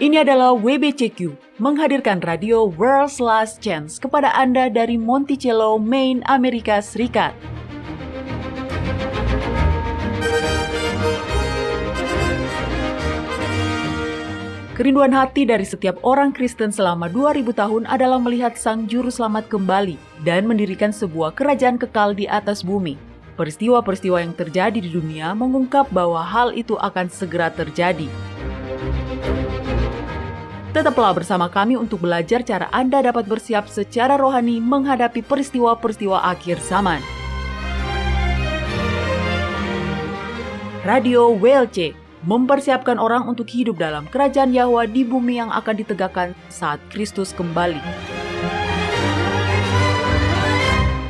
Ini adalah WBCQ, menghadirkan radio World's Last Chance kepada Anda dari Monticello, Maine, Amerika Serikat. Kerinduan hati dari setiap orang Kristen selama 2000 tahun adalah melihat Sang Juru Selamat kembali dan mendirikan sebuah kerajaan kekal di atas bumi. Peristiwa-peristiwa yang terjadi di dunia mengungkap bahwa hal itu akan segera terjadi. Tetaplah bersama kami untuk belajar cara Anda dapat bersiap secara rohani menghadapi peristiwa-peristiwa akhir zaman. Radio WLC mempersiapkan orang untuk hidup dalam kerajaan Yahwa di bumi yang akan ditegakkan saat Kristus kembali.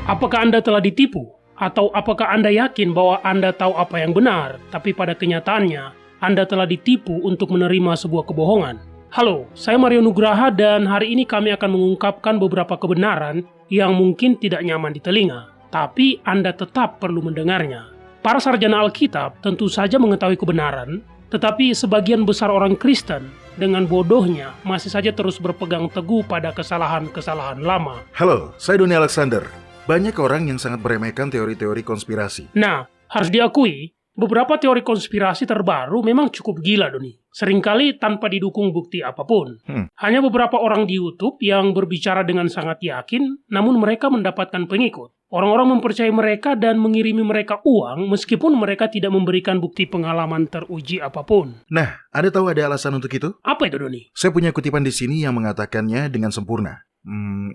Apakah Anda telah ditipu? Atau apakah Anda yakin bahwa Anda tahu apa yang benar, tapi pada kenyataannya Anda telah ditipu untuk menerima sebuah kebohongan? Halo, saya Mario Nugraha dan hari ini kami akan mengungkapkan beberapa kebenaran yang mungkin tidak nyaman di telinga, tapi Anda tetap perlu mendengarnya. Para sarjana Alkitab tentu saja mengetahui kebenaran, tetapi sebagian besar orang Kristen dengan bodohnya masih saja terus berpegang teguh pada kesalahan-kesalahan lama. Halo, saya Doni Alexander. Banyak orang yang sangat meremehkan teori-teori konspirasi. Nah, harus diakui, beberapa teori konspirasi terbaru memang cukup gila, Doni. Seringkali tanpa didukung bukti apapun. Hanya beberapa orang di YouTube yang berbicara dengan sangat yakin, namun mereka mendapatkan pengikut. Orang-orang mempercayai mereka dan mengirimi mereka uang meskipun mereka tidak memberikan bukti pengalaman teruji apapun. Nah, Anda tahu ada alasan untuk itu? Apa itu, Doni? Saya punya kutipan di sini yang mengatakannya dengan sempurna.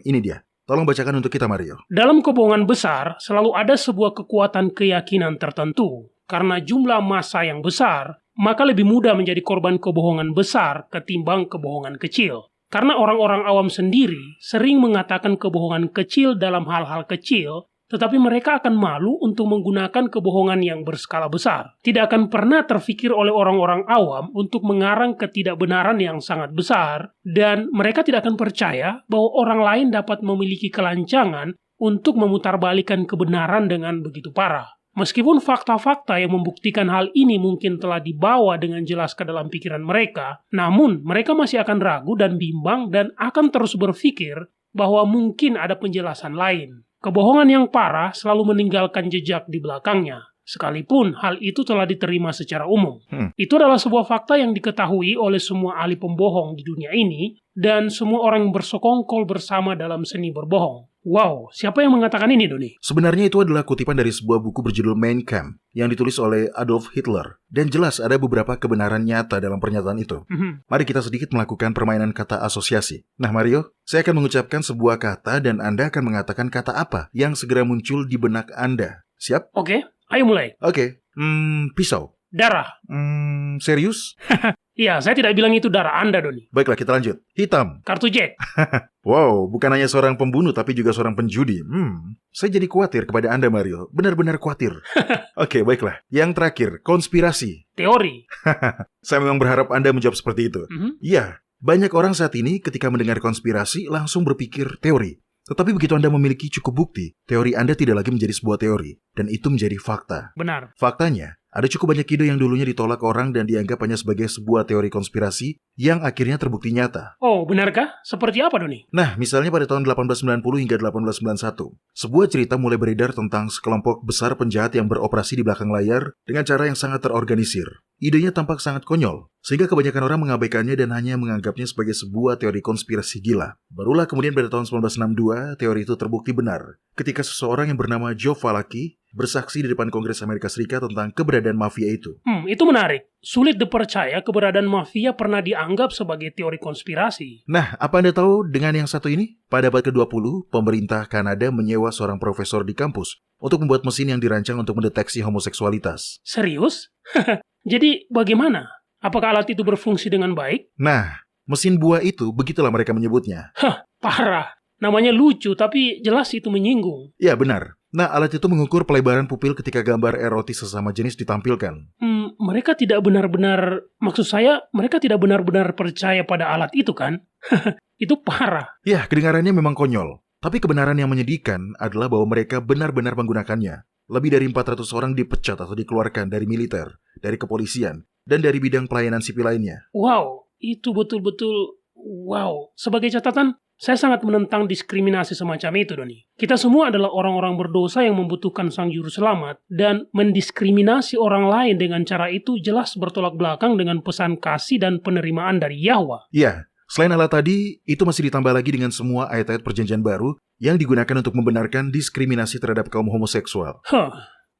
Ini dia. Tolong bacakan untuk kita, Mario. Dalam kebohongan besar, selalu ada sebuah kekuatan keyakinan tertentu. Karena jumlah massa yang besar, maka lebih mudah menjadi korban kebohongan besar ketimbang kebohongan kecil. Karena orang-orang awam sendiri sering mengatakan kebohongan kecil dalam hal-hal kecil, tetapi mereka akan malu untuk menggunakan kebohongan yang berskala besar. Tidak akan pernah terfikir oleh orang-orang awam untuk mengarang ketidakbenaran yang sangat besar, dan mereka tidak akan percaya bahwa orang lain dapat memiliki kelancangan untuk memutarbalikkan kebenaran dengan begitu parah. Meskipun fakta-fakta yang membuktikan hal ini mungkin telah dibawa dengan jelas ke dalam pikiran mereka, namun mereka masih akan ragu dan bimbang dan akan terus berpikir bahwa mungkin ada penjelasan lain. Kebohongan yang parah selalu meninggalkan jejak di belakangnya, sekalipun hal itu telah diterima secara umum. Itu adalah sebuah fakta yang diketahui oleh semua ahli pembohong di dunia ini, dan semua orang yang bersekongkol bersama dalam seni berbohong. Wow, siapa yang mengatakan ini, Doni? Sebenarnya itu adalah kutipan dari sebuah buku berjudul Mein Kampf yang ditulis oleh Adolf Hitler. Dan jelas ada beberapa kebenaran nyata dalam pernyataan itu. Mari kita sedikit melakukan permainan kata asosiasi. Nah, Mario, saya akan mengucapkan sebuah kata dan Anda akan mengatakan kata apa yang segera muncul di benak Anda. Siap? Oke, ayo mulai. Oke. Pisau. Darah. Serius? Iya, saya tidak bilang itu darah Anda, Doni. Baiklah, kita lanjut. Hitam. Kartu Jack. Wow, bukan hanya seorang pembunuh tapi juga seorang penjudi. Saya jadi khawatir kepada Anda, Mario. Benar-benar khawatir. Oke, baiklah. Yang terakhir, konspirasi. Teori. Saya memang berharap Anda menjawab seperti itu. Iya, banyak orang saat ini ketika mendengar konspirasi langsung berpikir teori. Tetapi begitu Anda memiliki cukup bukti, teori Anda tidak lagi menjadi sebuah teori, dan itu menjadi fakta. Benar. Faktanya, ada cukup banyak ide yang dulunya ditolak orang dan dianggap hanya sebagai sebuah teori konspirasi yang akhirnya terbukti nyata. Oh, benarkah? Seperti apa, Doni? Nah, misalnya pada tahun 1890 hingga 1891, sebuah cerita mulai beredar tentang sekelompok besar penjahat yang beroperasi di belakang layar dengan cara yang sangat terorganisir. Idenya tampak sangat konyol, sehingga kebanyakan orang mengabaikannya dan hanya menganggapnya sebagai sebuah teori konspirasi gila. Barulah kemudian pada tahun 1962, teori itu terbukti benar, ketika seseorang yang bernama Joe Valaki bersaksi di depan Kongres Amerika Serikat tentang keberadaan mafia itu. Itu menarik. Sulit dipercaya keberadaan mafia pernah dianggap sebagai teori konspirasi. Nah, apa Anda tahu dengan yang satu ini? Pada abad ke-20, pemerintah Kanada menyewa seorang profesor di kampus untuk membuat mesin yang dirancang untuk mendeteksi homoseksualitas. Serius? Jadi bagaimana? Apakah alat itu berfungsi dengan baik? Nah, mesin buah itu begitulah mereka menyebutnya. Parah. Namanya lucu, tapi jelas itu menyinggung. Ya, benar. Nah, alat itu mengukur pelebaran pupil ketika gambar erotis sesama jenis ditampilkan. Mereka tidak benar-benar, maksud saya, mereka tidak benar-benar percaya pada alat itu kan? Itu parah. Ya, kedengarannya memang konyol. Tapi kebenaran yang menyedihkan adalah bahwa mereka benar-benar menggunakannya. Lebih dari 400 orang dipecat atau dikeluarkan dari militer, dari kepolisian, dan dari bidang pelayanan sipil lainnya. Wow, itu betul-betul wow. Sebagai catatan, saya sangat menentang diskriminasi semacam itu, Doni. Kita semua adalah orang-orang berdosa yang membutuhkan Sang Juru Selamat, dan mendiskriminasi orang lain dengan cara itu jelas bertolak belakang dengan pesan kasih dan penerimaan dari Yahwa. Ya, selain Allah tadi, itu masih ditambah lagi dengan semua ayat-ayat perjanjian baru yang digunakan untuk membenarkan diskriminasi terhadap kaum homoseksual.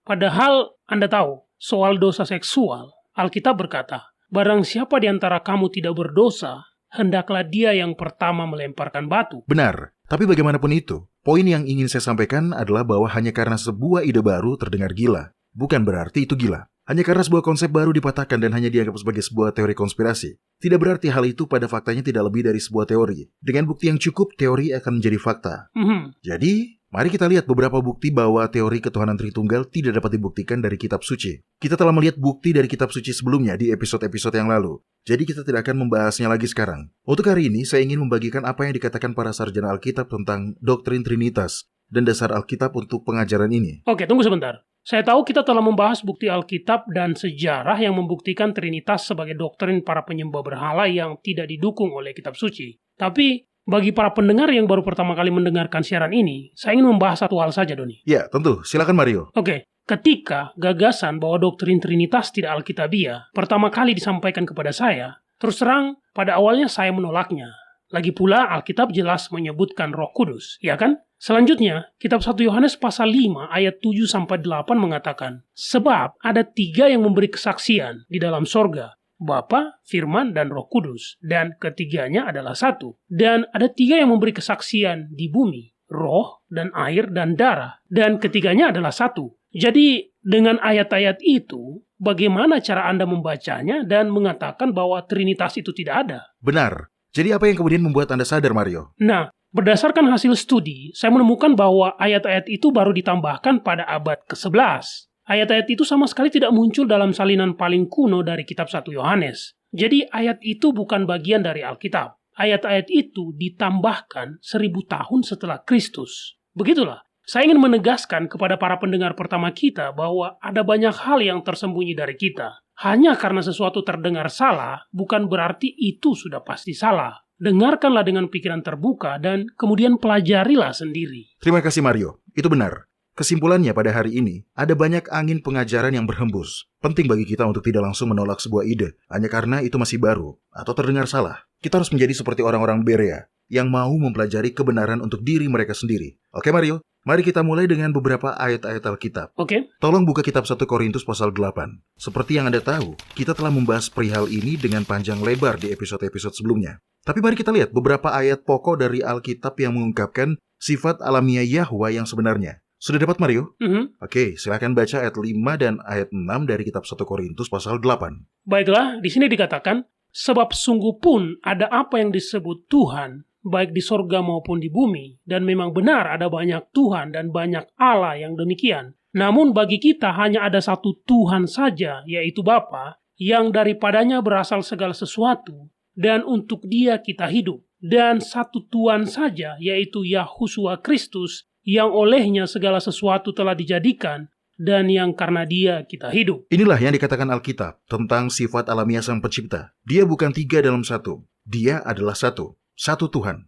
Padahal Anda tahu, soal dosa seksual, Alkitab berkata, barang siapa di antara kamu tidak berdosa, hendaklah dia yang pertama melemparkan batu. Benar, tapi bagaimanapun itu, poin yang ingin saya sampaikan adalah bahwa hanya karena sebuah ide baru terdengar gila, bukan berarti itu gila. Hanya karena sebuah konsep baru dipatahkan dan hanya dianggap sebagai sebuah teori konspirasi, tidak berarti hal itu pada faktanya tidak lebih dari sebuah teori. Dengan bukti yang cukup, teori akan menjadi fakta. Jadi, mari kita lihat beberapa bukti bahwa teori ketuhanan Tritunggal tidak dapat dibuktikan dari kitab suci. Kita telah melihat bukti dari kitab suci sebelumnya di episode-episode yang lalu. Jadi kita tidak akan membahasnya lagi sekarang. Untuk hari ini, saya ingin membagikan apa yang dikatakan para sarjana Alkitab tentang doktrin Trinitas dan dasar Alkitab untuk pengajaran ini. Oke, tunggu sebentar. Saya tahu kita telah membahas bukti Alkitab dan sejarah yang membuktikan Trinitas sebagai doktrin para penyembah berhala yang tidak didukung oleh kitab suci. Tapi, bagi para pendengar yang baru pertama kali mendengarkan siaran ini, saya ingin membahas satu hal saja, Doni. Ya, tentu. Silakan Mario. Oke, ketika gagasan bahwa doktrin Trinitas tidak Alkitabiah pertama kali disampaikan kepada saya, terus terang, pada awalnya saya menolaknya. Lagi pula, Alkitab jelas menyebutkan Roh Kudus, ya kan? Selanjutnya, kitab 1 Yohanes pasal 5 ayat 7-8 mengatakan, sebab ada 3 yang memberi kesaksian di dalam sorga, Bapa, Firman, dan Roh Kudus, dan ketiganya adalah satu. Dan ada 3 yang memberi kesaksian di bumi, roh, dan air, dan darah, dan ketiganya adalah satu. Jadi, dengan ayat-ayat itu, bagaimana cara Anda membacanya dan mengatakan bahwa Trinitas itu tidak ada? Benar. Jadi apa yang kemudian membuat Anda sadar, Mario? Nah, berdasarkan hasil studi, saya menemukan bahwa ayat-ayat itu baru ditambahkan pada abad ke-11. Ayat-ayat itu sama sekali tidak muncul dalam salinan paling kuno dari kitab 1 Yohanes. Jadi ayat itu bukan bagian dari Alkitab. Ayat-ayat itu ditambahkan 1000 tahun setelah Kristus. Begitulah, saya ingin menegaskan kepada para pendengar pertama kita bahwa ada banyak hal yang tersembunyi dari kita. Hanya karena sesuatu terdengar salah, bukan berarti itu sudah pasti salah. Dengarkanlah dengan pikiran terbuka dan kemudian pelajarilah sendiri. Terima kasih, Mario. Itu benar. Kesimpulannya pada hari ini, ada banyak angin pengajaran yang berhembus. Penting bagi kita untuk tidak langsung menolak sebuah ide, hanya karena itu masih baru atau terdengar salah. Kita harus menjadi seperti orang-orang Berea, yang mau mempelajari kebenaran untuk diri mereka sendiri. Oke, Mario? Mari kita mulai dengan beberapa ayat-ayat Alkitab. Oke. Tolong buka kitab 1 Korintus pasal 8. Seperti yang Anda tahu, kita telah membahas perihal ini dengan panjang lebar di episode-episode sebelumnya. Tapi mari kita lihat beberapa ayat pokok dari Alkitab yang mengungkapkan sifat alamiah Yahwa yang sebenarnya. Sudah dapat, Mario? Oke, silakan baca ayat 5 dan ayat 6 dari kitab 1 Korintus pasal 8. Baiklah, di sini dikatakan, sebab sungguh pun ada apa yang disebut Tuhan, baik di sorga maupun di bumi, dan memang benar ada banyak Tuhan dan banyak Allah yang demikian. Namun bagi kita hanya ada satu Tuhan saja, yaitu Bapa, yang daripadanya berasal segala sesuatu, dan untuk Dia kita hidup. Dan satu Tuhan saja, yaitu Yahusua Kristus, yang olehnya segala sesuatu telah dijadikan, dan yang karena Dia kita hidup. Inilah yang dikatakan Alkitab tentang sifat alamiah Sang Pencipta. Dia bukan 3 dalam 1. Dia adalah satu. Satu Tuhan.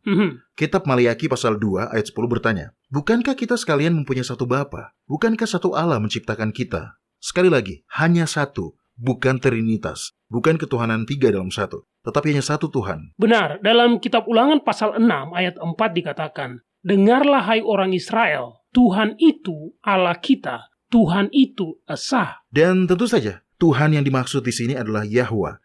Kitab Maliaki pasal 2 ayat 10 bertanya, bukankah kita sekalian mempunyai satu Bapa? Bukankah satu Allah menciptakan kita? Sekali lagi, hanya satu. Bukan Trinitas. Bukan ketuhanan 3 dalam 1. Tetapi hanya satu Tuhan. Benar, dalam kitab Ulangan pasal 6 ayat 4 dikatakan, dengarlah hai orang Israel, Tuhan itu Allah kita, Tuhan itu esa. Dan tentu saja, Tuhan yang dimaksud di sini adalah Yahwa.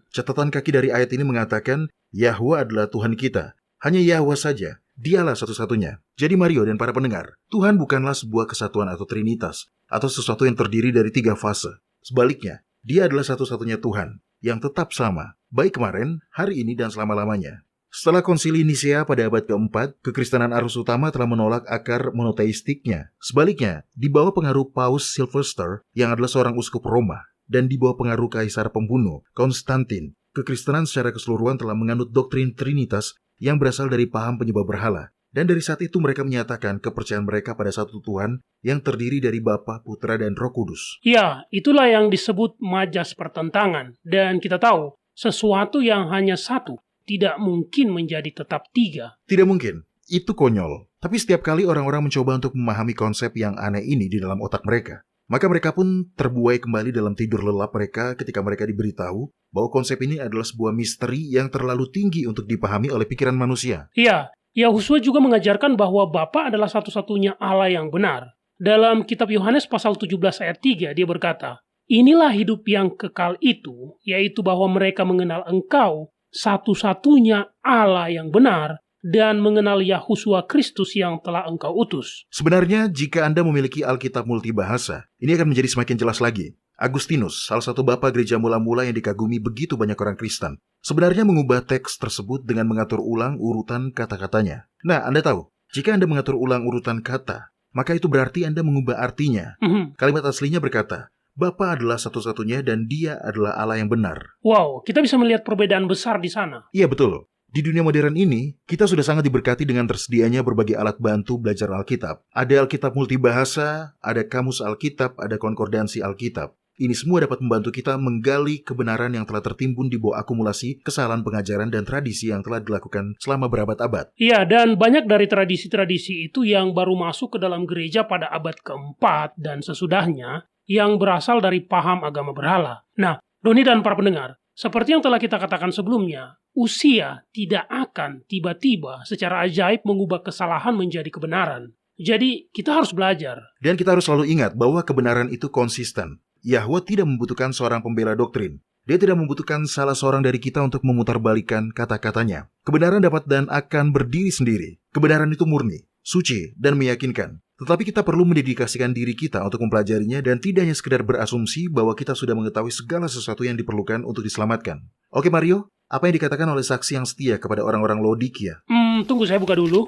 Catatan kaki dari ayat ini mengatakan, Yahwa adalah Tuhan kita. Hanya Yahwa saja, Dialah satu-satunya. Jadi Mario dan para pendengar, Tuhan bukanlah sebuah kesatuan atau trinitas, atau sesuatu yang terdiri dari 3 fase. Sebaliknya, Dia adalah satu-satunya Tuhan, yang tetap sama, baik kemarin, hari ini, dan selama-lamanya. Setelah konsili Nisea pada abad ke-4, kekristenan arus utama telah menolak akar monoteistiknya. Sebaliknya, di bawah pengaruh Paus Sylvester, yang adalah seorang uskup Roma, dan di bawah pengaruh kaisar pembunuh, Konstantin, kekristenan secara keseluruhan telah menganut doktrin Trinitas yang berasal dari paham penyembah berhala. Dan dari saat itu mereka menyatakan kepercayaan mereka pada satu Tuhan yang terdiri dari Bapa, Putra, dan Roh Kudus. Ya, itulah yang disebut majas pertentangan. Dan kita tahu, sesuatu yang hanya satu tidak mungkin menjadi tetap tiga. Tidak mungkin. Itu konyol. Tapi setiap kali orang-orang mencoba untuk memahami konsep yang aneh ini di dalam otak mereka, maka mereka pun terbuai kembali dalam tidur lelap mereka ketika mereka diberitahu bahwa konsep ini adalah sebuah misteri yang terlalu tinggi untuk dipahami oleh pikiran manusia. Ya, Yahusua juga mengajarkan bahwa Bapa adalah satu-satunya Allah yang benar. Dalam kitab Yohanes pasal 17 ayat 3, dia berkata, "Inilah hidup yang kekal itu, yaitu bahwa mereka mengenal Engkau, satu-satunya Allah yang benar, dan mengenal Yahusua Kristus yang telah Engkau utus." Sebenarnya, jika Anda memiliki Alkitab multibahasa, ini akan menjadi semakin jelas lagi. Agustinus, salah satu bapa gereja mula-mula yang dikagumi begitu banyak orang Kristen, sebenarnya mengubah teks tersebut dengan mengatur ulang urutan kata-katanya. Nah, Anda tahu, jika Anda mengatur ulang urutan kata, maka itu berarti Anda mengubah artinya. Kalimat aslinya berkata, Bapa adalah satu-satunya dan Dia adalah Allah yang benar. Wow, kita bisa melihat perbedaan besar di sana. Iya, betul. Di dunia modern ini, kita sudah sangat diberkati dengan tersedianya berbagai alat bantu belajar Alkitab. Ada Alkitab multibahasa, ada kamus Alkitab, ada konkordansi Alkitab. Ini semua dapat membantu kita menggali kebenaran yang telah tertimbun di bawah akumulasi kesalahan pengajaran dan tradisi yang telah dilakukan selama berabad-abad. Iya, dan banyak dari tradisi-tradisi itu yang baru masuk ke dalam gereja pada abad keempat dan sesudahnya, yang berasal dari paham agama berhala. Nah, Doni dan para pendengar, seperti yang telah kita katakan sebelumnya, usia tidak akan tiba-tiba secara ajaib mengubah kesalahan menjadi kebenaran. Jadi, kita harus belajar. Dan kita harus selalu ingat bahwa kebenaran itu konsisten. Yahwa tidak membutuhkan seorang pembela doktrin. Dia tidak membutuhkan salah seorang dari kita untuk memutarbalikkan kata-katanya. Kebenaran dapat dan akan berdiri sendiri. Kebenaran itu murni, suci, dan meyakinkan. Tetapi kita perlu mendedikasikan diri kita untuk mempelajarinya dan tidak hanya sekedar berasumsi bahwa kita sudah mengetahui segala sesuatu yang diperlukan untuk diselamatkan. Oke Mario, apa yang dikatakan oleh saksi yang setia kepada orang-orang Laodikia? Tunggu saya buka dulu.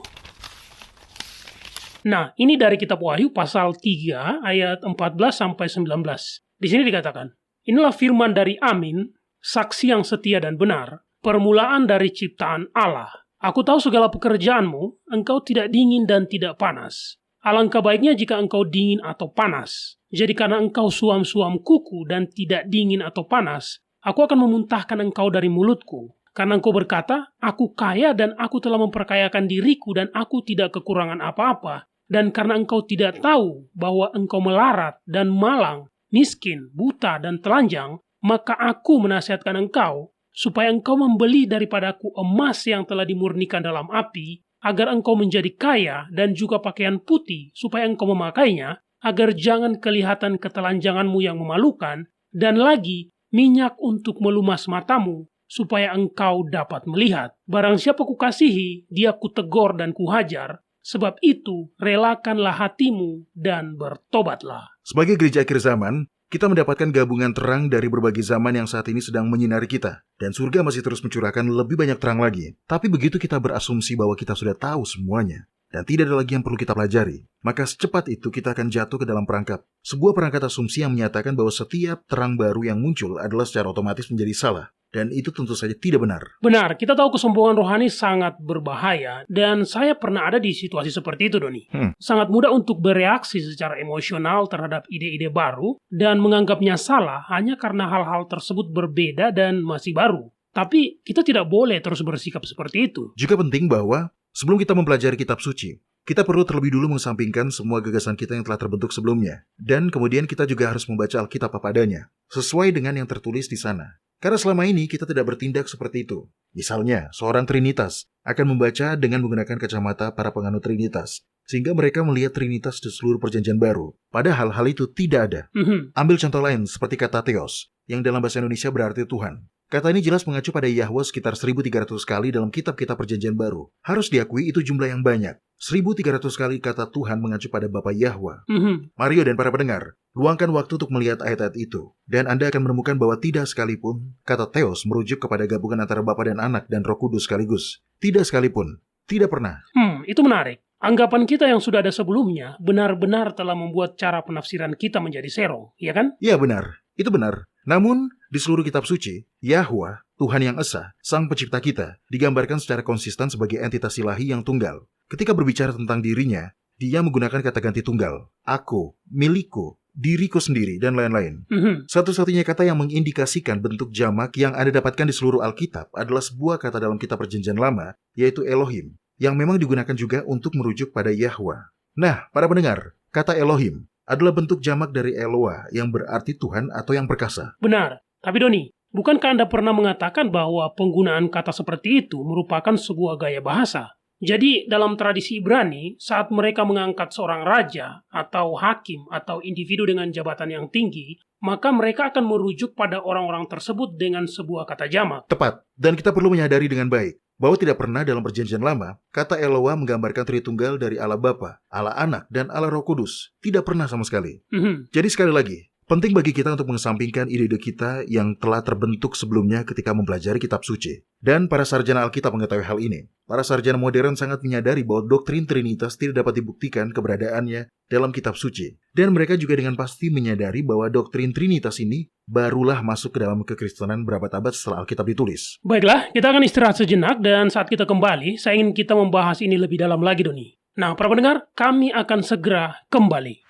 Nah, ini dari kitab Wahyu pasal 3 ayat 14-19. Di sini dikatakan, "Inilah firman dari Amin, saksi yang setia dan benar, permulaan dari ciptaan Allah. Aku tahu segala pekerjaanmu, engkau tidak dingin dan tidak panas. Alangkah baiknya jika engkau dingin atau panas. Jadi karena engkau suam-suam kuku dan tidak dingin atau panas, aku akan memuntahkan engkau dari mulutku. Karena engkau berkata, aku kaya dan aku telah memperkayakan diriku dan aku tidak kekurangan apa-apa. Dan karena engkau tidak tahu bahwa engkau melarat dan malang, miskin, buta, dan telanjang, maka aku menasihatkan engkau, supaya engkau membeli daripadaku emas yang telah dimurnikan dalam api, agar engkau menjadi kaya dan juga pakaian putih, supaya engkau memakainya, agar jangan kelihatan ketelanjanganmu yang memalukan, dan lagi minyak untuk melumas matamu, supaya engkau dapat melihat. Barang siapa kukasihi, dia kutegor dan kuhajar, sebab itu relakanlah hatimu dan bertobatlah." Sebagai gereja akhir zaman, kita mendapatkan gabungan terang dari berbagai zaman yang saat ini sedang menyinari kita. Dan surga masih terus mencurahkan lebih banyak terang lagi. Tapi begitu kita berasumsi bahwa kita sudah tahu semuanya, dan tidak ada lagi yang perlu kita pelajari, maka secepat itu kita akan jatuh ke dalam perangkap. Sebuah perangkat asumsi yang menyatakan bahwa setiap terang baru yang muncul adalah secara otomatis menjadi salah. Dan itu tentu saja tidak benar. Benar, kita tahu kesombongan rohani sangat berbahaya, dan saya pernah ada di situasi seperti itu, Doni. Sangat mudah untuk bereaksi secara emosional terhadap ide-ide baru, dan menganggapnya salah hanya karena hal-hal tersebut berbeda dan masih baru. Tapi kita tidak boleh terus bersikap seperti itu. Juga penting bahwa sebelum kita mempelajari kitab suci, kita perlu terlebih dulu mengesampingkan semua gagasan kita yang telah terbentuk sebelumnya. Dan kemudian kita juga harus membaca Alkitab apa adanya, sesuai dengan yang tertulis di sana. Karena selama ini kita tidak bertindak seperti itu. Misalnya, seorang Trinitas akan membaca dengan menggunakan kacamata para penganut Trinitas, sehingga mereka melihat Trinitas di seluruh perjanjian baru. Padahal hal itu tidak ada. Ambil contoh lain seperti kata Theos, yang dalam bahasa Indonesia berarti Tuhan. Kata ini jelas mengacu pada Yahwa sekitar 1.300 kali dalam kitab-kitab perjanjian baru. Harus diakui itu jumlah yang banyak. 1.300 kali kata Tuhan mengacu pada Bapa Yahwa. Mario dan para pendengar, luangkan waktu untuk melihat ayat-ayat itu. Dan Anda akan menemukan bahwa tidak sekalipun kata Theos merujuk kepada gabungan antara Bapa dan Anak dan Roh Kudus sekaligus. Tidak sekalipun. Tidak pernah. Itu menarik. Anggapan kita yang sudah ada sebelumnya benar-benar telah membuat cara penafsiran kita menjadi serong, ya kan? Ya benar. Itu benar. Namun, di seluruh kitab suci, Yahwa, Tuhan yang Esa, Sang Pencipta kita, digambarkan secara konsisten sebagai entitas ilahi yang tunggal. Ketika berbicara tentang dirinya, dia menggunakan kata ganti tunggal, aku, milikku, diriku sendiri, dan lain-lain. Satu-satunya kata yang mengindikasikan bentuk jamak yang Anda dapatkan di seluruh Alkitab adalah sebuah kata dalam kitab Perjanjian Lama, yaitu Elohim, yang memang digunakan juga untuk merujuk pada Yahwa. Nah, para pendengar, kata Elohim adalah bentuk jamak dari Eloah yang berarti Tuhan atau yang perkasa. Benar. Tapi Doni, bukankah Anda pernah mengatakan bahwa penggunaan kata seperti itu merupakan sebuah gaya bahasa? Jadi, dalam tradisi Ibrani, saat mereka mengangkat seorang raja, atau hakim, atau individu dengan jabatan yang tinggi, maka mereka akan merujuk pada orang-orang tersebut dengan sebuah kata jamak. Tepat, dan kita perlu menyadari dengan baik bahwa tidak pernah dalam Perjanjian Lama, kata Eloah menggambarkan Tritunggal dari Allah Bapa, Allah Anak, dan Allah Roh Kudus. Tidak pernah sama sekali. Jadi sekali lagi, penting bagi kita untuk mengesampingkan ide-ide kita yang telah terbentuk sebelumnya ketika mempelajari kitab suci. Dan para sarjana Alkitab mengetahui hal ini. Para sarjana modern sangat menyadari bahwa doktrin Trinitas tidak dapat dibuktikan keberadaannya dalam kitab suci. Dan mereka juga dengan pasti menyadari bahwa doktrin Trinitas ini barulah masuk ke dalam kekristenan berabad-abad setelah Alkitab ditulis. Baiklah, kita akan istirahat sejenak dan saat kita kembali, saya ingin kita membahas ini lebih dalam lagi, Doni. Nah, para pendengar, kami akan segera kembali.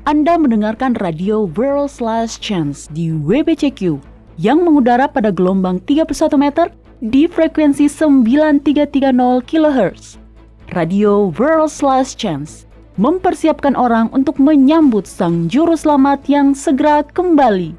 Anda mendengarkan radio World's Last Chance di WBCQ yang mengudara pada gelombang 31 meter di frekuensi 9330 kHz. Radio World's Last Chance mempersiapkan orang untuk menyambut Sang Juru Selamat yang segera kembali.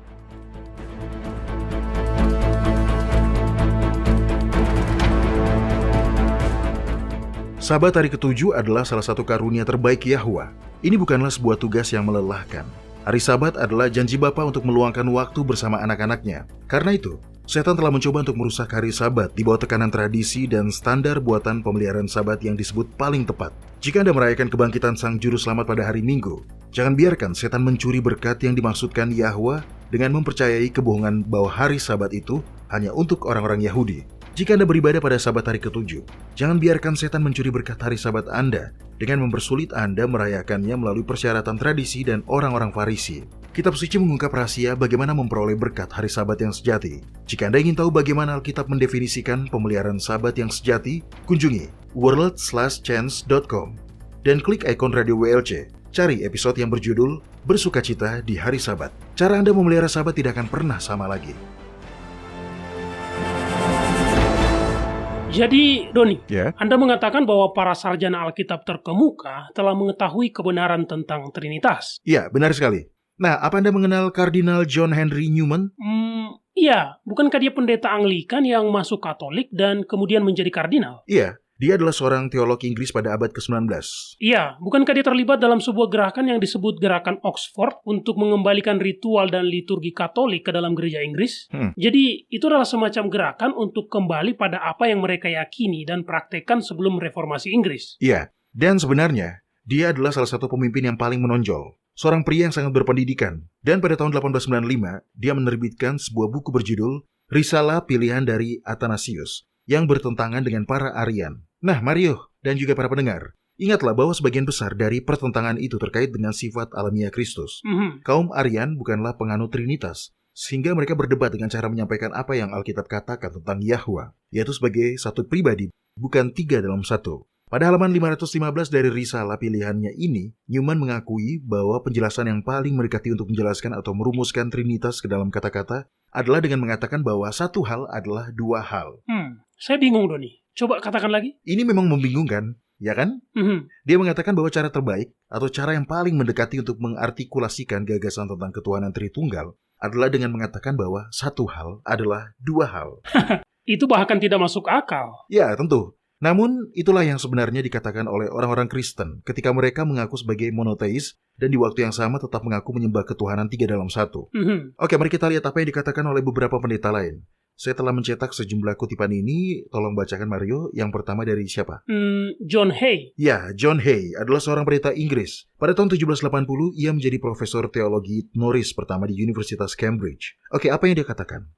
Sabat hari ke-7 adalah salah satu karunia terbaik Yahwa. Ini bukanlah sebuah tugas yang melelahkan. Hari Sabat adalah janji Bapa untuk meluangkan waktu bersama anak-anaknya. Karena itu, setan telah mencoba untuk merusak hari Sabat di bawah tekanan tradisi dan standar buatan pemeliharaan Sabat yang disebut paling tepat. Jika Anda merayakan kebangkitan Sang Juru Selamat pada hari Minggu, jangan biarkan setan mencuri berkat yang dimaksudkan Yahwa dengan mempercayai kebohongan bahwa hari Sabat itu hanya untuk orang-orang Yahudi. Jika Anda beribadah pada Sabat hari ke-7, jangan biarkan setan mencuri berkat hari Sabat Anda dengan mempersulit Anda merayakannya melalui persyaratan tradisi dan orang-orang Farisi. Kitab suci mengungkap rahasia bagaimana memperoleh berkat hari Sabat yang sejati. Jika Anda ingin tahu bagaimana Alkitab mendefinisikan pemeliharaan Sabat yang sejati, kunjungi worldslastchance.com dan klik ikon radio WLC. Cari episode yang berjudul Bersukacita di Hari Sabat. Cara Anda memelihara Sabat tidak akan pernah sama lagi. Jadi, Doni, Ya. Anda mengatakan bahwa para sarjana Alkitab terkemuka telah mengetahui kebenaran tentang Trinitas. Ya, benar sekali. Nah, apa Anda mengenal Kardinal John Henry Newman? Iya, bukankah dia pendeta Anglikan yang masuk Katolik dan kemudian menjadi kardinal? Iya, dia adalah seorang teolog Inggris pada abad ke-19. Iya, bukankah dia terlibat dalam sebuah gerakan yang disebut Gerakan Oxford untuk mengembalikan ritual dan liturgi Katolik ke dalam gereja Inggris? Jadi, itu adalah semacam gerakan untuk kembali pada apa yang mereka yakini dan praktekkan sebelum reformasi Inggris. Iya, dan sebenarnya, dia adalah salah satu pemimpin yang paling menonjol. Seorang pria yang sangat berpendidikan. Dan pada tahun 1895, dia menerbitkan sebuah buku berjudul Risalah Pilihan dari Athanasius, yang bertentangan dengan para Arian. Nah, Mario dan juga para pendengar, ingatlah bahwa sebagian besar dari pertentangan itu terkait dengan sifat alamiah Kristus. Kaum Arian bukanlah penganut Trinitas, sehingga mereka berdebat dengan cara menyampaikan apa yang Alkitab katakan tentang Yahwa, yaitu sebagai satu pribadi, bukan tiga dalam satu. Pada halaman 515 dari risalah pilihannya ini, Newman mengakui bahwa penjelasan yang paling mendekati untuk menjelaskan atau merumuskan Trinitas ke dalam kata-kata adalah dengan mengatakan bahwa satu hal adalah dua hal. Saya bingung, Doni. Coba katakan lagi. Ini memang membingungkan, ya kan? Dia mengatakan bahwa cara terbaik atau cara yang paling mendekati untuk mengartikulasikan gagasan tentang ketuhanan Tritunggal adalah dengan mengatakan bahwa satu hal adalah dua hal. Itu bahkan tidak masuk akal. Ya, tentu. Namun, itulah yang sebenarnya dikatakan oleh orang-orang Kristen ketika mereka mengaku sebagai monoteis dan di waktu yang sama tetap mengaku menyembah ketuhanan tiga dalam satu. Oke, mari kita lihat apa yang dikatakan oleh beberapa pendeta lain. Saya telah mencetak sejumlah kutipan ini, tolong bacakan Mario. Yang pertama dari siapa? John Hay. Ya, John Hay adalah seorang pendeta Inggris. Pada tahun 1780, ia menjadi profesor teologi Norris pertama di Universitas Cambridge. Oke, apa yang dia katakan?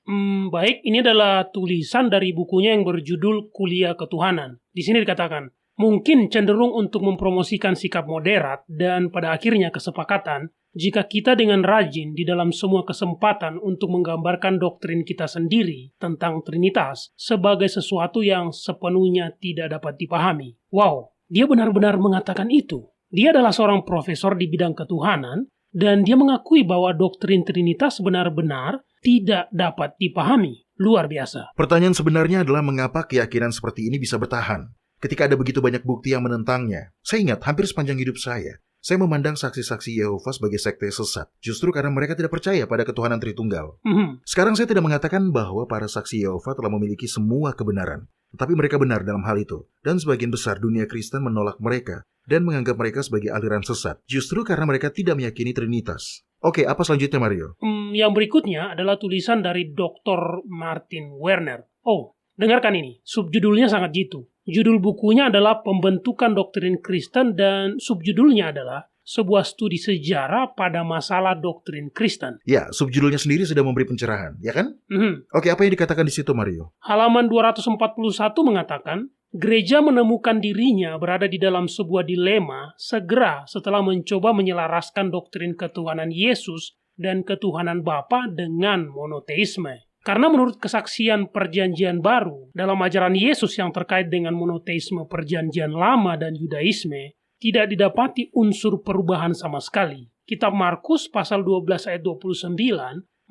Baik, ini adalah tulisan dari bukunya yang berjudul Kuliah Ketuhanan. Di sini dikatakan, mungkin cenderung untuk mempromosikan sikap moderat dan pada akhirnya kesepakatan, jika kita dengan rajin di dalam semua kesempatan untuk menggambarkan doktrin kita sendiri tentang Trinitas sebagai sesuatu yang sepenuhnya tidak dapat dipahami. Wow, dia benar-benar mengatakan itu. Dia adalah seorang profesor di bidang ketuhanan, dan dia mengakui bahwa doktrin Trinitas benar-benar tidak dapat dipahami. Luar biasa. Pertanyaan sebenarnya adalah mengapa keyakinan seperti ini bisa bertahan ketika ada begitu banyak bukti yang menentangnya. Saya ingat hampir sepanjang hidup saya memandang saksi-saksi Yehova sebagai sekte sesat, justru karena mereka tidak percaya pada ketuhanan Tritunggal. Sekarang saya tidak mengatakan bahwa para saksi Yehova telah memiliki semua kebenaran, tetapi mereka benar dalam hal itu, dan sebagian besar dunia Kristen menolak mereka dan menganggap mereka sebagai aliran sesat, justru karena mereka tidak meyakini Trinitas. Oke, apa selanjutnya, Mario? Yang berikutnya adalah tulisan dari Dr. Martin Werner. Oh, dengarkan ini, subjudulnya sangat jitu. Judul bukunya adalah Pembentukan Doktrin Kristen dan subjudulnya adalah sebuah studi sejarah pada masalah doktrin Kristen. Ya, subjudulnya sendiri sudah memberi pencerahan, ya kan? Oke, apa yang dikatakan di situ, Mario? Halaman 241 mengatakan, gereja menemukan dirinya berada di dalam sebuah dilema segera setelah mencoba menyelaraskan doktrin ketuhanan Yesus dan ketuhanan Bapa dengan monoteisme. Karena menurut kesaksian Perjanjian Baru, dalam ajaran Yesus yang terkait dengan monoteisme Perjanjian Lama dan Yudaisme, tidak didapati unsur perubahan sama sekali. Kitab Markus pasal 12 ayat 29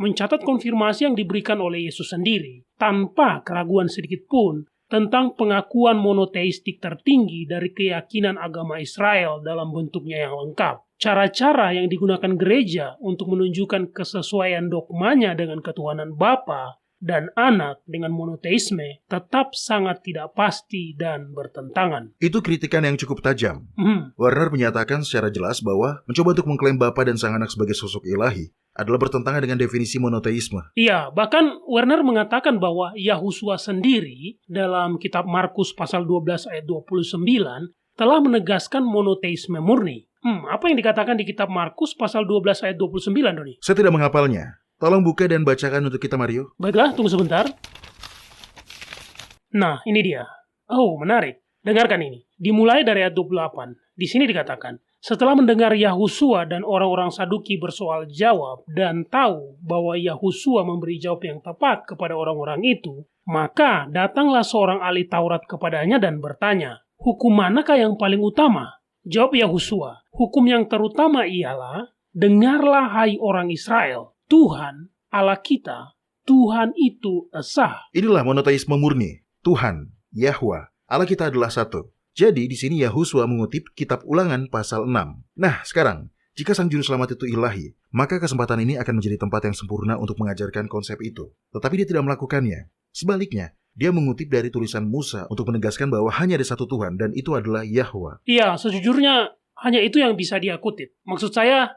mencatat konfirmasi yang diberikan oleh Yesus sendiri, tanpa keraguan sedikit pun, tentang pengakuan monoteistik tertinggi dari keyakinan agama Israel dalam bentuknya yang lengkap. Cara-cara yang digunakan gereja untuk menunjukkan kesesuaian dogmanya dengan ketuhanan Bapa dan Anak dengan monoteisme tetap sangat tidak pasti dan bertentangan. Itu kritikan yang cukup tajam. Werner menyatakan secara jelas bahwa mencoba untuk mengklaim Bapa dan Sang Anak sebagai sosok ilahi adalah bertentangan dengan definisi monoteisme. Iya, bahkan Werner mengatakan bahwa Yahusua sendiri dalam kitab Markus pasal 12 ayat 29 telah menegaskan monoteisme murni. Apa yang dikatakan di kitab Markus pasal 12 ayat 29, Doni? Saya tidak menghafalnya. Tolong buka dan bacakan untuk kita, Mario. Baiklah, tunggu sebentar. Nah, ini dia. Oh, menarik. Dengarkan ini. Dimulai dari ayat 28. Di sini dikatakan, setelah mendengar Yahusua dan orang-orang Saduki bersoal jawab dan tahu bahwa Yahusua memberi jawab yang tepat kepada orang-orang itu, maka datanglah seorang ahli Taurat kepadanya dan bertanya, hukum manakah yang paling utama? Jawab Yahusua, hukum yang terutama ialah, dengarlah hai orang Israel, Tuhan, Allah kita, Tuhan itu esa. Inilah monoteisme murni. Tuhan, Yahwa, Allah kita adalah satu. Jadi di sini Yahusua mengutip kitab Ulangan pasal 6. Nah, sekarang, jika Sang Juru Selamat itu ilahi, maka kesempatan ini akan menjadi tempat yang sempurna untuk mengajarkan konsep itu. Tetapi dia tidak melakukannya. Sebaliknya, dia mengutip dari tulisan Musa untuk menegaskan bahwa hanya ada satu Tuhan dan itu adalah Yahwa. Iya, sejujurnya hanya itu yang bisa dia kutip. Maksud saya,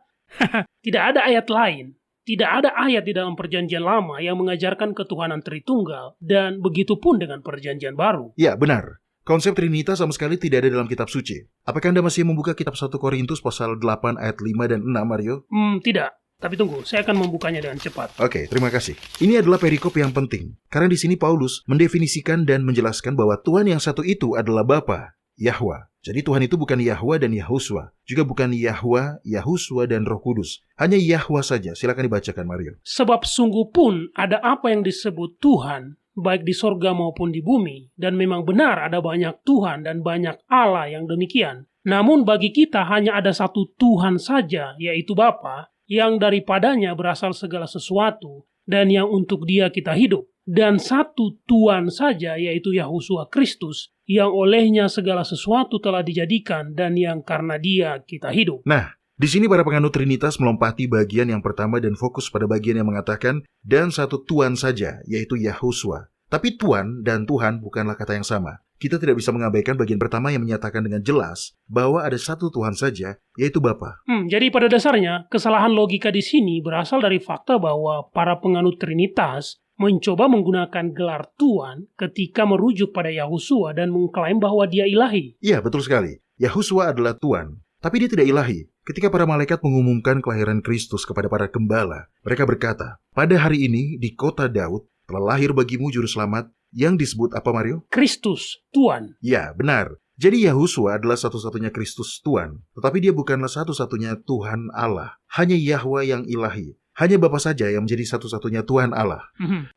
tidak ada ayat lain. Tidak ada ayat di dalam Perjanjian Lama yang mengajarkan ketuhanan Tritunggal dan begitu pun dengan Perjanjian Baru. Ya, benar. Konsep Trinitas sama sekali tidak ada dalam kitab suci. Apakah Anda masih membuka kitab 1 Korintus pasal 8 ayat 5 dan 6, Mario? Tidak. Tapi tunggu, saya akan membukanya dengan cepat. Oke, terima kasih. Ini adalah perikop yang penting. Karena di sini Paulus mendefinisikan dan menjelaskan bahwa Tuhan yang satu itu adalah Bapa, Yahwa. Jadi Tuhan itu bukan Yahwa dan Yahusua. Juga bukan Yahwa, Yahusua, dan Roh Kudus. Hanya Yahwa saja. Silakan dibacakan, Mario. Sebab sungguh pun ada apa yang disebut Tuhan, baik di sorga maupun di bumi. Dan memang benar ada banyak Tuhan dan banyak Allah yang demikian. Namun bagi kita hanya ada satu Tuhan saja, yaitu Bapa, yang daripadanya berasal segala sesuatu, dan yang untuk Dia kita hidup. Dan satu Tuhan saja, yaitu Yahusua Kristus, yang olehnya segala sesuatu telah dijadikan, dan yang karena Dia kita hidup. Nah, di sini para penganut Trinitas melompati bagian yang pertama dan fokus pada bagian yang mengatakan, dan satu Tuhan saja, yaitu Yahusua. Tapi Tuhan dan Tuhan bukanlah kata yang sama. Kita tidak bisa mengabaikan bagian pertama yang menyatakan dengan jelas bahwa ada satu Tuhan saja, yaitu Bapa. Jadi pada dasarnya, kesalahan logika di sini berasal dari fakta bahwa para penganut Trinitas mencoba menggunakan gelar Tuhan ketika merujuk pada Yahusua dan mengklaim bahwa Dia ilahi. Iya, betul sekali. Yahusua adalah Tuhan, tapi Dia tidak ilahi. Ketika para malaikat mengumumkan kelahiran Kristus kepada para gembala, mereka berkata, pada hari ini di kota Daud telah lahir bagimu Juru Selamat, yang disebut apa, Mario? Kristus, Tuhan. Ya, benar. Jadi Yahuswa adalah satu-satunya Kristus Tuhan, tetapi dia bukanlah satu-satunya Tuhan Allah. Hanya Yahwa yang ilahi. Hanya Bapa saja yang menjadi satu-satunya Tuhan Allah.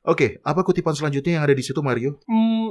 Oke, apa kutipan selanjutnya yang ada di situ, Mario?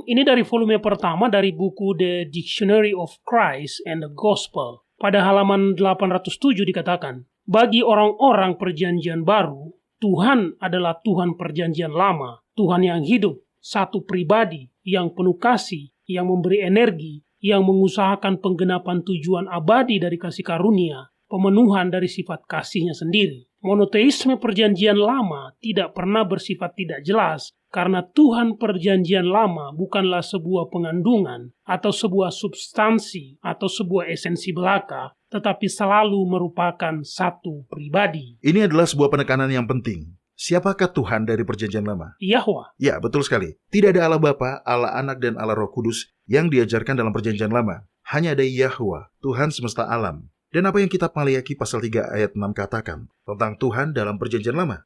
Ini dari volume pertama dari buku The Dictionary of Christ and the Gospel. Pada halaman 807 dikatakan, bagi orang-orang perjanjian baru, Tuhan adalah Tuhan perjanjian lama, Tuhan yang hidup, satu pribadi, yang penuh kasih, yang memberi energi, yang mengusahakan penggenapan tujuan abadi dari kasih karunia, pemenuhan dari sifat kasihnya sendiri. Monoteisme perjanjian lama tidak pernah bersifat tidak jelas, karena Tuhan perjanjian lama bukanlah sebuah pengandungan, atau sebuah substansi, atau sebuah esensi belaka, tetapi selalu merupakan satu pribadi. Ini adalah sebuah penekanan yang penting. Siapakah Tuhan dari perjanjian lama? Yahwa. Ya, betul sekali. Tidak ada Allah Bapa, Allah Anak, dan Allah Roh Kudus yang diajarkan dalam perjanjian lama. Hanya ada Yahwa, Tuhan semesta alam. Dan apa yang kitab Maleakhi pasal 3 ayat 6 katakan tentang Tuhan dalam perjanjian lama?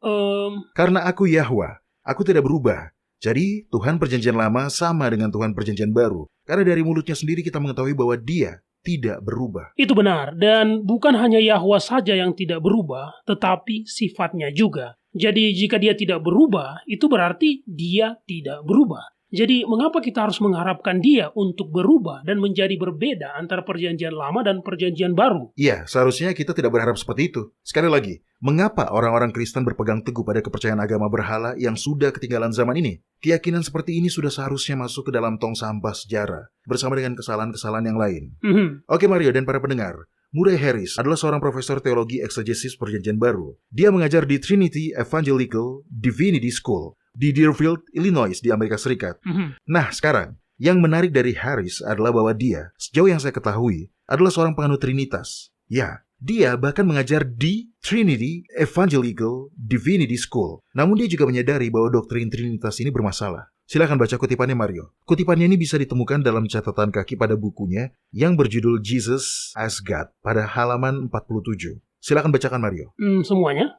Karena aku Yahwa, aku tidak berubah. Jadi Tuhan perjanjian lama sama dengan Tuhan perjanjian baru. Karena dari mulutnya sendiri kita mengetahui bahwa dia tidak berubah. Itu benar, dan bukan hanya Yahwa saja yang tidak berubah, tetapi sifatnya juga. Jadi jika dia tidak berubah, itu berarti dia tidak berubah. Jadi mengapa kita harus mengharapkan dia untuk berubah dan menjadi berbeda antara perjanjian lama dan perjanjian baru? Iya, seharusnya kita tidak berharap seperti itu. Sekali lagi, mengapa orang-orang Kristen berpegang teguh pada kepercayaan agama berhala yang sudah ketinggalan zaman ini? Keyakinan seperti ini sudah seharusnya masuk ke dalam tong sampah sejarah, bersama dengan kesalahan-kesalahan yang lain. Oke Mario dan para pendengar, Murray Harris adalah seorang profesor teologi eksegesis perjanjian baru. Dia mengajar di Trinity Evangelical Divinity School di Deerfield, Illinois di Amerika Serikat. Nah, sekarang, yang menarik dari Harris adalah bahwa dia, sejauh yang saya ketahui, adalah seorang penganut Trinitas. Ya, dia bahkan mengajar di Trinity Evangelical Divinity School. Namun dia juga menyadari bahwa doktrin Trinitas ini bermasalah. Silakan baca kutipannya Mario. Kutipannya ini bisa ditemukan dalam catatan kaki pada bukunya yang berjudul Jesus as God pada halaman 47. Silakan bacakan Mario. Semuanya?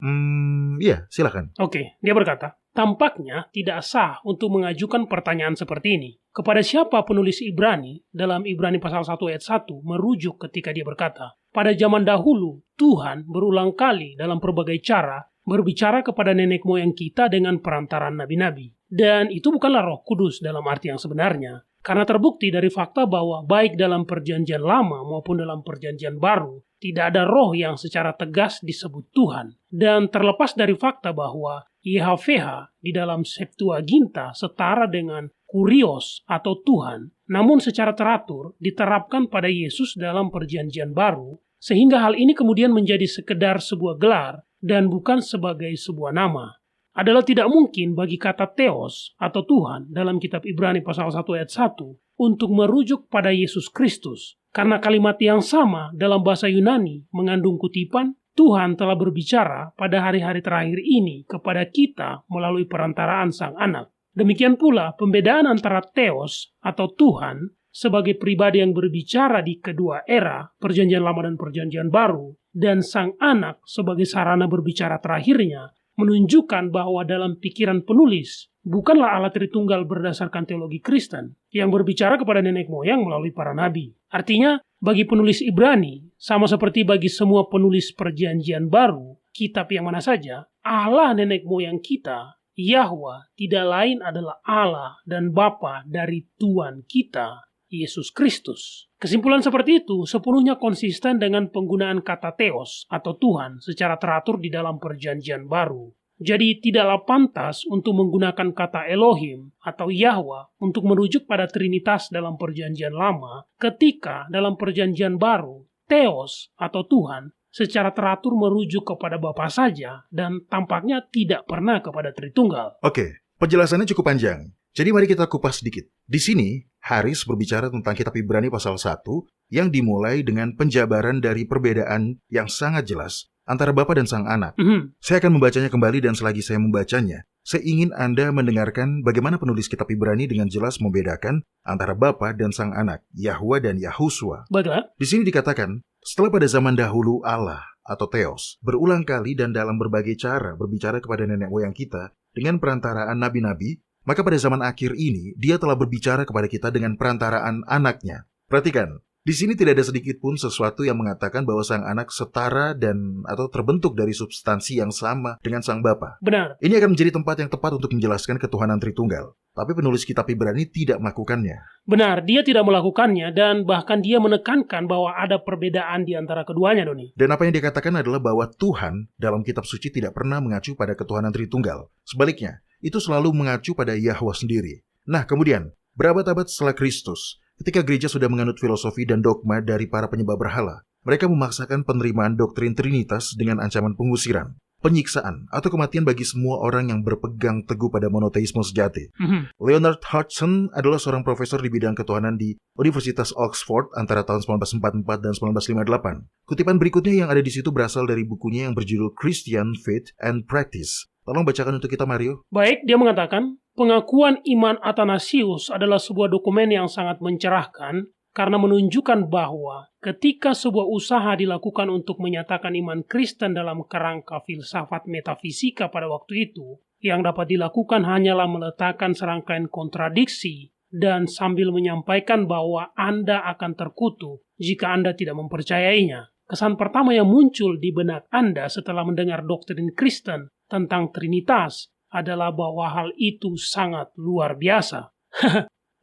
Iya, silakan. Oke, dia berkata, tampaknya tidak sah untuk mengajukan pertanyaan seperti ini. Kepada siapa penulis Ibrani dalam Ibrani pasal 1 ayat 1 merujuk ketika dia berkata, pada zaman dahulu Tuhan berulang kali dalam berbagai cara berbicara kepada nenek moyang kita dengan perantaraan nabi-nabi. Dan itu bukanlah Roh Kudus dalam arti yang sebenarnya. Karena terbukti dari fakta bahwa baik dalam perjanjian lama maupun dalam perjanjian baru, tidak ada roh yang secara tegas disebut Tuhan. Dan terlepas dari fakta bahwa YHWH di dalam Septuaginta setara dengan Kurios atau Tuhan, namun secara teratur diterapkan pada Yesus dalam perjanjian baru, sehingga hal ini kemudian menjadi sekedar sebuah gelar dan bukan sebagai sebuah nama. Adalah tidak mungkin bagi kata Theos atau Tuhan dalam kitab Ibrani pasal 1 ayat 1 untuk merujuk pada Yesus Kristus. Karena kalimat yang sama dalam bahasa Yunani mengandung kutipan, Tuhan telah berbicara pada hari-hari terakhir ini kepada kita melalui perantaraan Sang Anak. Demikian pula pembedaan antara Theos atau Tuhan sebagai pribadi yang berbicara di kedua era, perjanjian lama dan perjanjian baru, dan Sang Anak sebagai sarana berbicara terakhirnya, menunjukkan bahwa dalam pikiran penulis bukanlah Allah Tritunggal berdasarkan teologi Kristen yang berbicara kepada nenek moyang melalui para nabi. Artinya, bagi penulis Ibrani, sama seperti bagi semua penulis perjanjian baru, kitab yang mana saja, Allah nenek moyang kita, Yahwa, tidak lain adalah Allah dan Bapa dari Tuhan kita, Yesus Kristus. Kesimpulan seperti itu sepenuhnya konsisten dengan penggunaan kata Theos atau Tuhan secara teratur di dalam perjanjian baru. Jadi tidaklah pantas untuk menggunakan kata Elohim atau Yahwa untuk merujuk pada Trinitas dalam perjanjian lama ketika dalam perjanjian baru Theos atau Tuhan secara teratur merujuk kepada Bapa saja dan tampaknya tidak pernah kepada Tritunggal. Oke, penjelasannya cukup panjang. Jadi mari kita kupas sedikit. Di sini, Harris berbicara tentang kitab Ibrani pasal 1 yang dimulai dengan penjabaran dari perbedaan yang sangat jelas antara Bapa dan Sang Anak. Saya akan membacanya kembali dan selagi saya membacanya, saya ingin Anda mendengarkan bagaimana penulis kitab Ibrani dengan jelas membedakan antara Bapa dan Sang Anak, Yahwa dan Yahuswa. Baiklah. Di sini dikatakan, setelah pada zaman dahulu Allah atau Theos berulang kali dan dalam berbagai cara berbicara kepada nenek moyang kita dengan perantaraan nabi-nabi, maka pada zaman akhir ini, dia telah berbicara kepada kita dengan perantaraan anaknya. Perhatikan, di sini tidak ada sedikit pun sesuatu yang mengatakan bahwa sang anak setara dan atau terbentuk dari substansi yang sama dengan sang bapa. Benar. Ini akan menjadi tempat yang tepat untuk menjelaskan ketuhanan Tritunggal. Tapi penulis kitab Ibrani tidak melakukannya. Benar, dia tidak melakukannya dan bahkan dia menekankan bahwa ada perbedaan di antara keduanya, Doni. Dan apa yang dia katakan adalah bahwa Tuhan dalam kitab suci tidak pernah mengacu pada ketuhanan Tritunggal. Sebaliknya, itu selalu mengacu pada Yahwa sendiri. Nah, kemudian, berabad-abad setelah Kristus, ketika gereja sudah menganut filosofi dan dogma dari para penyembah berhala, mereka memaksakan penerimaan doktrin Trinitas dengan ancaman pengusiran, penyiksaan, atau kematian bagi semua orang yang berpegang teguh pada monoteisme sejati. Leonard Hodgson adalah seorang profesor di bidang ketuhanan di Universitas Oxford antara tahun 1944 dan 1958. Kutipan berikutnya yang ada di situ berasal dari bukunya yang berjudul Christian Faith and Practice. Tolong bacakan untuk kita, Mario. Baik, dia mengatakan, pengakuan iman Athanasius adalah sebuah dokumen yang sangat mencerahkan karena menunjukkan bahwa ketika sebuah usaha dilakukan untuk menyatakan iman Kristen dalam kerangka filsafat metafisika pada waktu itu, yang dapat dilakukan hanyalah meletakkan serangkaian kontradiksi dan sambil menyampaikan bahwa Anda akan terkutuk jika Anda tidak mempercayainya. Kesan pertama yang muncul di benak Anda setelah mendengar doktrin Kristen tentang Trinitas adalah bahwa hal itu sangat luar biasa.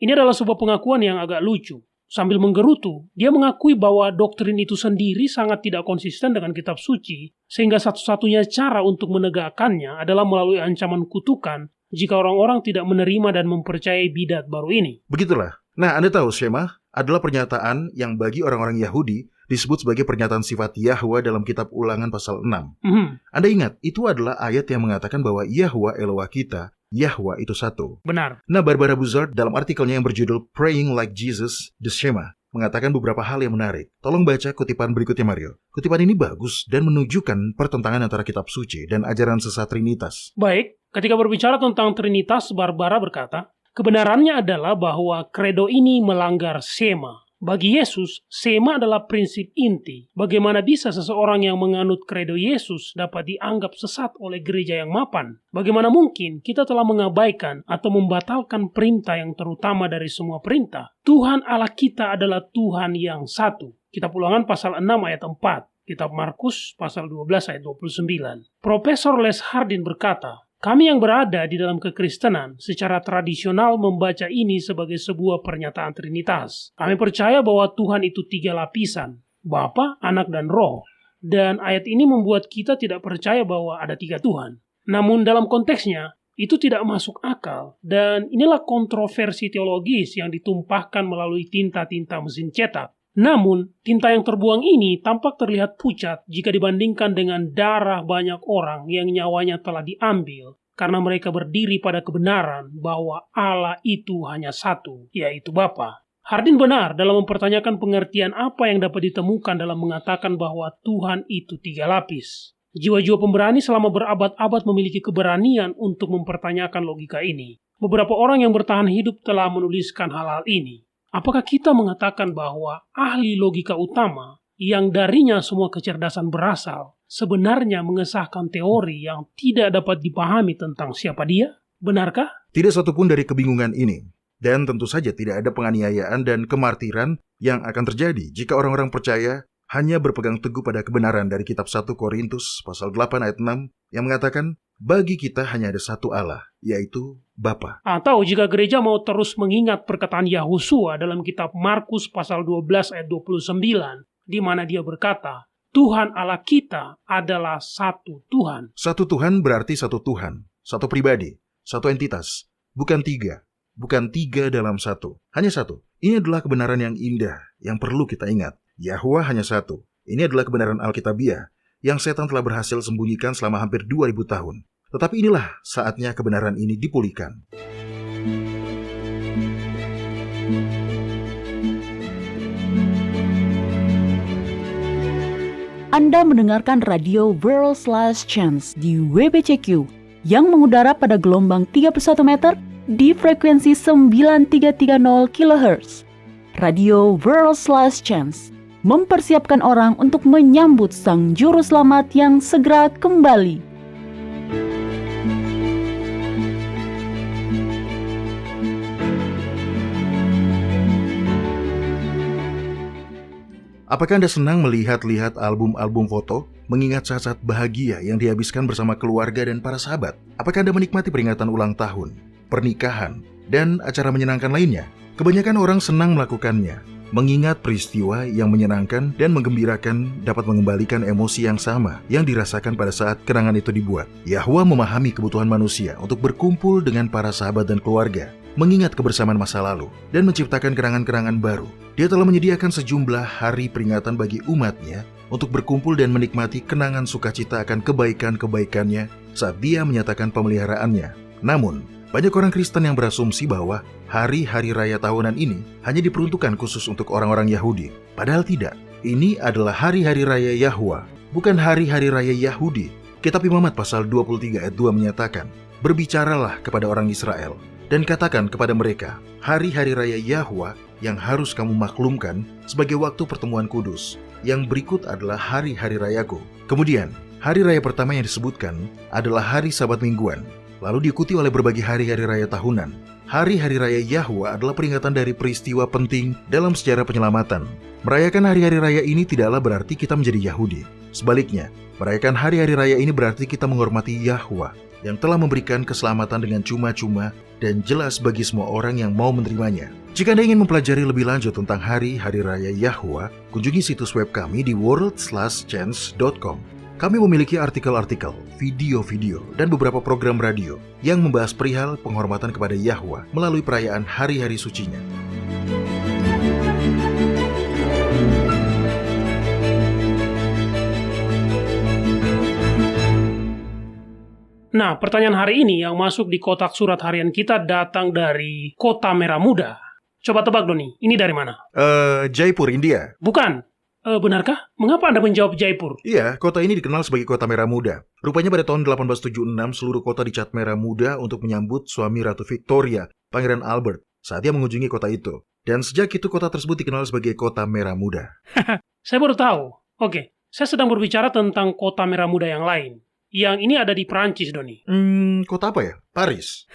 Ini adalah sebuah pengakuan yang agak lucu. Sambil menggerutu, dia mengakui bahwa doktrin itu sendiri sangat tidak konsisten dengan kitab suci, sehingga satu-satunya cara untuk menegakkannya adalah melalui ancaman kutukan jika orang-orang tidak menerima dan mempercayai bidat baru ini. Begitulah. Nah, Anda tahu, Shema adalah pernyataan yang bagi orang-orang Yahudi disebut sebagai pernyataan sifat Yahwa dalam kitab Ulangan pasal 6. Anda ingat, itu adalah ayat yang mengatakan bahwa Yahwa Eloah kita, Yahwa itu satu. Benar. Nah, Barbara Buzzard dalam artikelnya yang berjudul Praying Like Jesus, The Shema, mengatakan beberapa hal yang menarik. Tolong baca kutipan berikutnya, Mario. Kutipan ini bagus dan menunjukkan pertentangan antara kitab suci dan ajaran sesat Trinitas. Baik, ketika berbicara tentang Trinitas, Barbara berkata, kebenarannya adalah bahwa kredo ini melanggar sema. Bagi Yesus, sema adalah prinsip inti. Bagaimana bisa seseorang yang menganut kredo Yesus dapat dianggap sesat oleh gereja yang mapan? Bagaimana mungkin kita telah mengabaikan atau membatalkan perintah yang terutama dari semua perintah? Tuhan Allah kita adalah Tuhan yang satu. Kitab Ulangan pasal 6 ayat 4. Kitab Markus pasal 12 ayat 29. Profesor Les Hardin berkata, kami yang berada di dalam kekristenan secara tradisional membaca ini sebagai sebuah pernyataan Trinitas. Kami percaya bahwa Tuhan itu 3 lapisan, Bapa, Anak, dan Roh. Dan ayat ini membuat kita tidak percaya bahwa ada 3 Tuhan. Namun dalam konteksnya, itu tidak masuk akal. Dan inilah kontroversi teologis yang ditumpahkan melalui tinta-tinta mesin cetak. Namun, tinta yang terbuang ini tampak terlihat pucat jika dibandingkan dengan darah banyak orang yang nyawanya telah diambil karena mereka berdiri pada kebenaran bahwa Allah itu hanya satu, yaitu Bapa. Hardin benar dalam mempertanyakan pengertian apa yang dapat ditemukan dalam mengatakan bahwa Tuhan itu 3 lapis. Jiwa-jiwa pemberani selama berabad-abad memiliki keberanian untuk mempertanyakan logika ini. Beberapa orang yang bertahan hidup telah menuliskan hal-hal ini. Apakah kita mengatakan bahwa ahli logika utama yang darinya semua kecerdasan berasal sebenarnya mengesahkan teori yang tidak dapat dipahami tentang siapa dia? Benarkah? Tidak satupun dari kebingungan ini. Dan tentu saja tidak ada penganiayaan dan kemartiran yang akan terjadi jika orang-orang percaya hanya berpegang teguh pada kebenaran dari kitab 1 Korintus pasal 8 ayat 6 yang mengatakan, bagi kita hanya ada satu Allah, yaitu Bapa. Atau jika gereja mau terus mengingat perkataan Yahusua dalam kitab Markus pasal 12 ayat 29, di mana dia berkata, Tuhan Allah kita adalah satu Tuhan. Satu Tuhan berarti satu Tuhan, satu pribadi, satu entitas, bukan 3. Bukan 3 dalam satu, hanya satu. Ini adalah kebenaran yang indah, yang perlu kita ingat. Yahwa hanya satu. Ini adalah kebenaran Alkitabiah, yang setan telah berhasil sembunyikan selama hampir 2000 tahun. Tetapi inilah saatnya kebenaran ini dipulihkan. Anda mendengarkan radio World's Last Chance di WBCQ yang mengudara pada gelombang 31 meter di frekuensi 9330 kHz. Radio World's Last Chance mempersiapkan orang untuk menyambut Sang Juru Selamat yang segera kembali. Apakah Anda senang melihat-lihat album-album foto, mengingat saat-saat bahagia yang dihabiskan bersama keluarga dan para sahabat? Apakah Anda menikmati peringatan ulang tahun, pernikahan, dan acara menyenangkan lainnya? Kebanyakan orang senang melakukannya. Mengingat peristiwa yang menyenangkan dan menggembirakan dapat mengembalikan emosi yang sama yang dirasakan pada saat kenangan itu dibuat. Yahwa memahami kebutuhan manusia untuk berkumpul dengan para sahabat dan keluarga, mengingat kebersamaan masa lalu, dan menciptakan kenangan-kenangan baru. Dia telah menyediakan sejumlah hari peringatan bagi umatnya untuk berkumpul dan menikmati kenangan sukacita akan kebaikan-kebaikannya saat Dia menyatakan pemeliharaannya. Namun, banyak orang Kristen yang berasumsi bahwa hari-hari raya tahunan ini hanya diperuntukkan khusus untuk orang-orang Yahudi. Padahal tidak. Ini adalah hari-hari raya Yahwa, bukan hari-hari raya Yahudi. Kitab Imamat pasal 23 ayat 2 menyatakan, "Berbicaralah kepada orang Israel dan katakan kepada mereka, hari-hari raya Yahwa yang harus kamu maklumkan sebagai waktu pertemuan kudus. Yang berikut adalah hari-hari rayaku." Kemudian, hari raya pertama yang disebutkan adalah hari Sabat mingguan, lalu diikuti oleh berbagai hari-hari raya tahunan. Hari-hari raya Yahwa adalah peringatan dari peristiwa penting dalam sejarah penyelamatan. Merayakan hari-hari raya ini tidaklah berarti kita menjadi Yahudi. Sebaliknya, merayakan hari-hari raya ini berarti kita menghormati Yahwa yang telah memberikan keselamatan dengan cuma-cuma dan jelas bagi semua orang yang mau menerimanya. Jika Anda ingin mempelajari lebih lanjut tentang hari-hari raya Yahwa, kunjungi situs web kami di world/chance.com. Kami memiliki artikel-artikel, video-video, dan beberapa program radio yang membahas perihal penghormatan kepada Yahwa melalui perayaan hari-hari sucinya. Nah, pertanyaan hari ini yang masuk di kotak surat harian kita datang dari Kota Merah Muda. Coba tebak, Doni, ini dari mana? Jaipur, India. Bukan. Benarkah? Mengapa Anda menjawab Jaipur? Iya, kota ini dikenal sebagai Kota Merah Muda. Rupanya pada tahun 1876, seluruh kota dicat merah muda untuk menyambut suami Ratu Victoria, Pangeran Albert, saat dia mengunjungi kota itu. Dan sejak itu kota tersebut dikenal sebagai Kota Merah Muda. Saya baru tahu. Oke, saya sedang berbicara tentang Kota Merah Muda yang lain. Yang ini ada di Perancis, Doni. Kota apa ya? Paris?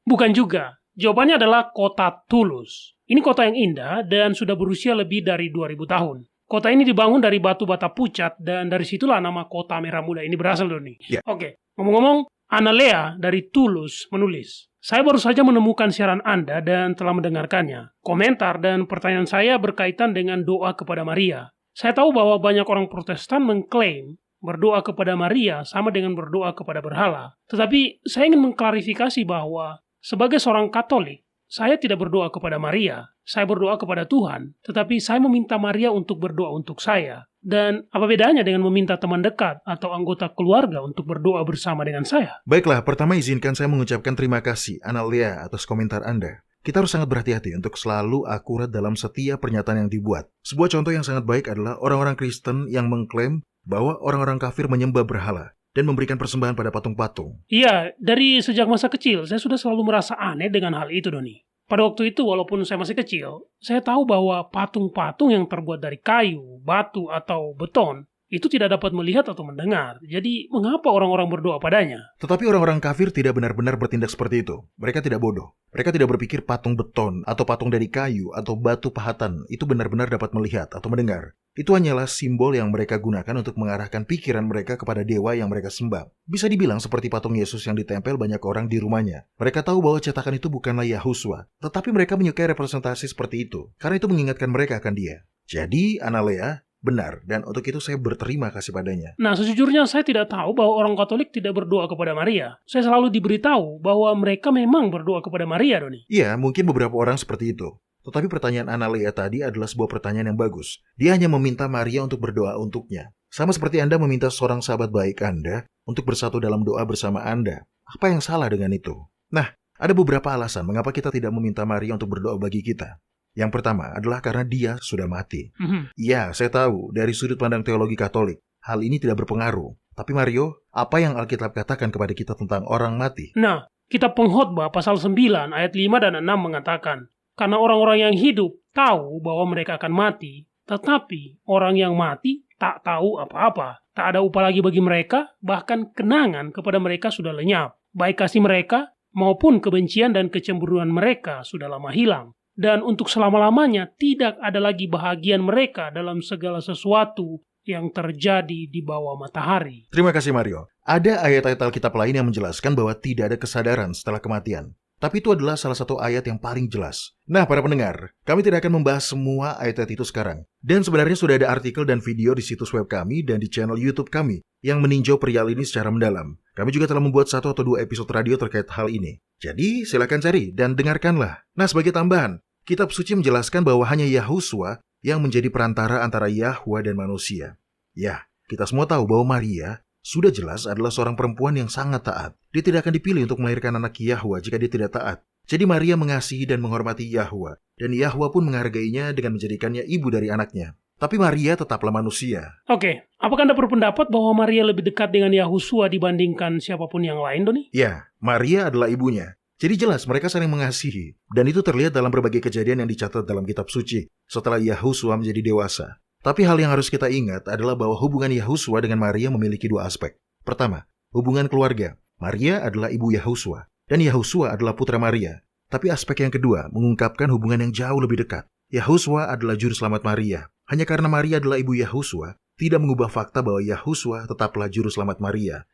Bukan juga. Jawabannya adalah Kota Toulouse. Ini kota yang indah dan sudah berusia lebih dari 2000 tahun. Kota ini dibangun dari batu bata pucat dan dari situlah nama Kota Merah Muda ini berasal, Doni. Ya. Oke, ngomong-ngomong, Analea dari Toulouse menulis, "Saya baru saja menemukan siaran Anda dan telah mendengarkannya. Komentar dan pertanyaan saya berkaitan dengan doa kepada Maria. Saya tahu bahwa banyak orang Protestan mengklaim berdoa kepada Maria sama dengan berdoa kepada berhala. Tetapi saya ingin mengklarifikasi bahwa sebagai seorang Katolik, saya tidak berdoa kepada Maria. Saya berdoa kepada Tuhan, tetapi saya meminta Maria untuk berdoa untuk saya. Dan apa bedanya dengan meminta teman dekat atau anggota keluarga untuk berdoa bersama dengan saya?" Baiklah, pertama izinkan saya mengucapkan terima kasih, Analea, atas komentar Anda. Kita harus sangat berhati-hati untuk selalu akurat dalam setiap pernyataan yang dibuat. Sebuah contoh yang sangat baik adalah orang-orang Kristen yang mengklaim bahwa orang-orang kafir menyembah berhala dan memberikan persembahan pada patung-patung. Iya, dari sejak masa kecil, saya sudah selalu merasa aneh dengan hal itu, Doni. Pada waktu itu, walaupun saya masih kecil, saya tahu bahwa patung-patung yang terbuat dari kayu, batu, atau beton itu tidak dapat melihat atau mendengar. Jadi, mengapa orang-orang berdoa padanya? Tetapi orang-orang kafir tidak benar-benar bertindak seperti itu. Mereka tidak bodoh. Mereka tidak berpikir patung beton atau patung dari kayu atau batu pahatan itu benar-benar dapat melihat atau mendengar. Itu hanyalah simbol yang mereka gunakan untuk mengarahkan pikiran mereka kepada dewa yang mereka sembah. Bisa dibilang seperti patung Yesus yang ditempel banyak orang di rumahnya. Mereka tahu bahwa cetakan itu bukanlah Yahuswa, tetapi mereka menyukai representasi seperti itu, karena itu mengingatkan mereka akan dia. Jadi, Analea, benar, dan untuk itu saya berterima kasih padanya. Nah, sejujurnya saya tidak tahu bahwa orang Katolik tidak berdoa kepada Maria. Saya selalu diberitahu bahwa mereka memang berdoa kepada Maria, Doni. Iya, mungkin beberapa orang seperti itu. Tetapi pertanyaan Analea tadi adalah sebuah pertanyaan yang bagus. Dia hanya meminta Maria untuk berdoa untuknya. Sama seperti Anda meminta seorang sahabat baik Anda untuk bersatu dalam doa bersama Anda. Apa yang salah dengan itu? Nah, ada beberapa alasan mengapa kita tidak meminta Maria untuk berdoa bagi kita. Yang pertama adalah karena dia sudah mati. Iya, saya tahu dari sudut pandang teologi Katolik, hal ini tidak berpengaruh. Tapi Mario, apa yang Alkitab katakan kepada kita tentang orang mati? Nah, kitab Pengkhotbah pasal 9 ayat 5 dan 6 mengatakan, "Karena orang-orang yang hidup tahu bahwa mereka akan mati, tetapi orang yang mati tak tahu apa-apa. Tak ada upah lagi bagi mereka, bahkan kenangan kepada mereka sudah lenyap. Baik kasih mereka maupun kebencian dan kecemburuan mereka sudah lama hilang. dan untuk selama-lamanya tidak ada lagi bahagian mereka dalam segala sesuatu yang terjadi di bawah matahari. Terima kasih Mario. Ada ayat-ayat Alkitab lain yang menjelaskan bahwa tidak ada kesadaran setelah kematian. Tapi itu adalah salah satu ayat yang paling jelas. Nah, para pendengar, kami tidak akan membahas semua ayat-ayat itu sekarang. Dan sebenarnya sudah ada artikel dan video di situs web kami dan di channel YouTube kami yang meninjau perihal ini secara mendalam. Kami juga telah membuat 1 atau 2 episode radio terkait hal ini. Jadi, silakan cari dan dengarkanlah. Nah, sebagai tambahan, Kitab Suci menjelaskan bahwa hanya Yahuswa yang menjadi perantara antara Yahwa dan manusia. Ya, kita semua tahu bahwa Maria sudah jelas adalah seorang perempuan yang sangat taat. Dia tidak akan dipilih untuk melahirkan anak Yahwa jika dia tidak taat. Jadi Maria mengasihi dan menghormati Yahwa, dan Yahwa pun menghargainya dengan menjadikannya ibu dari anaknya. Tapi Maria tetaplah manusia. Oke, apakah Anda berpendapat bahwa Maria lebih dekat dengan Yahuswa dibandingkan siapapun yang lain, Doni? Ya, Maria adalah ibunya. Jadi jelas mereka saling mengasihi, dan itu terlihat dalam berbagai kejadian yang dicatat dalam kitab suci setelah Yahuswa menjadi dewasa. Tapi hal yang harus kita ingat adalah bahwa hubungan Yahuswa dengan Maria memiliki 2 aspek. Pertama, hubungan keluarga. Maria adalah ibu Yahuswa, dan Yahuswa adalah putra Maria. Tapi aspek yang kedua mengungkapkan hubungan yang jauh lebih dekat. Yahuswa adalah juru selamat Maria. Hanya karena Maria adalah ibu Yahuswa, tidak mengubah fakta bahwa Yahuswa tetaplah juru selamat Maria.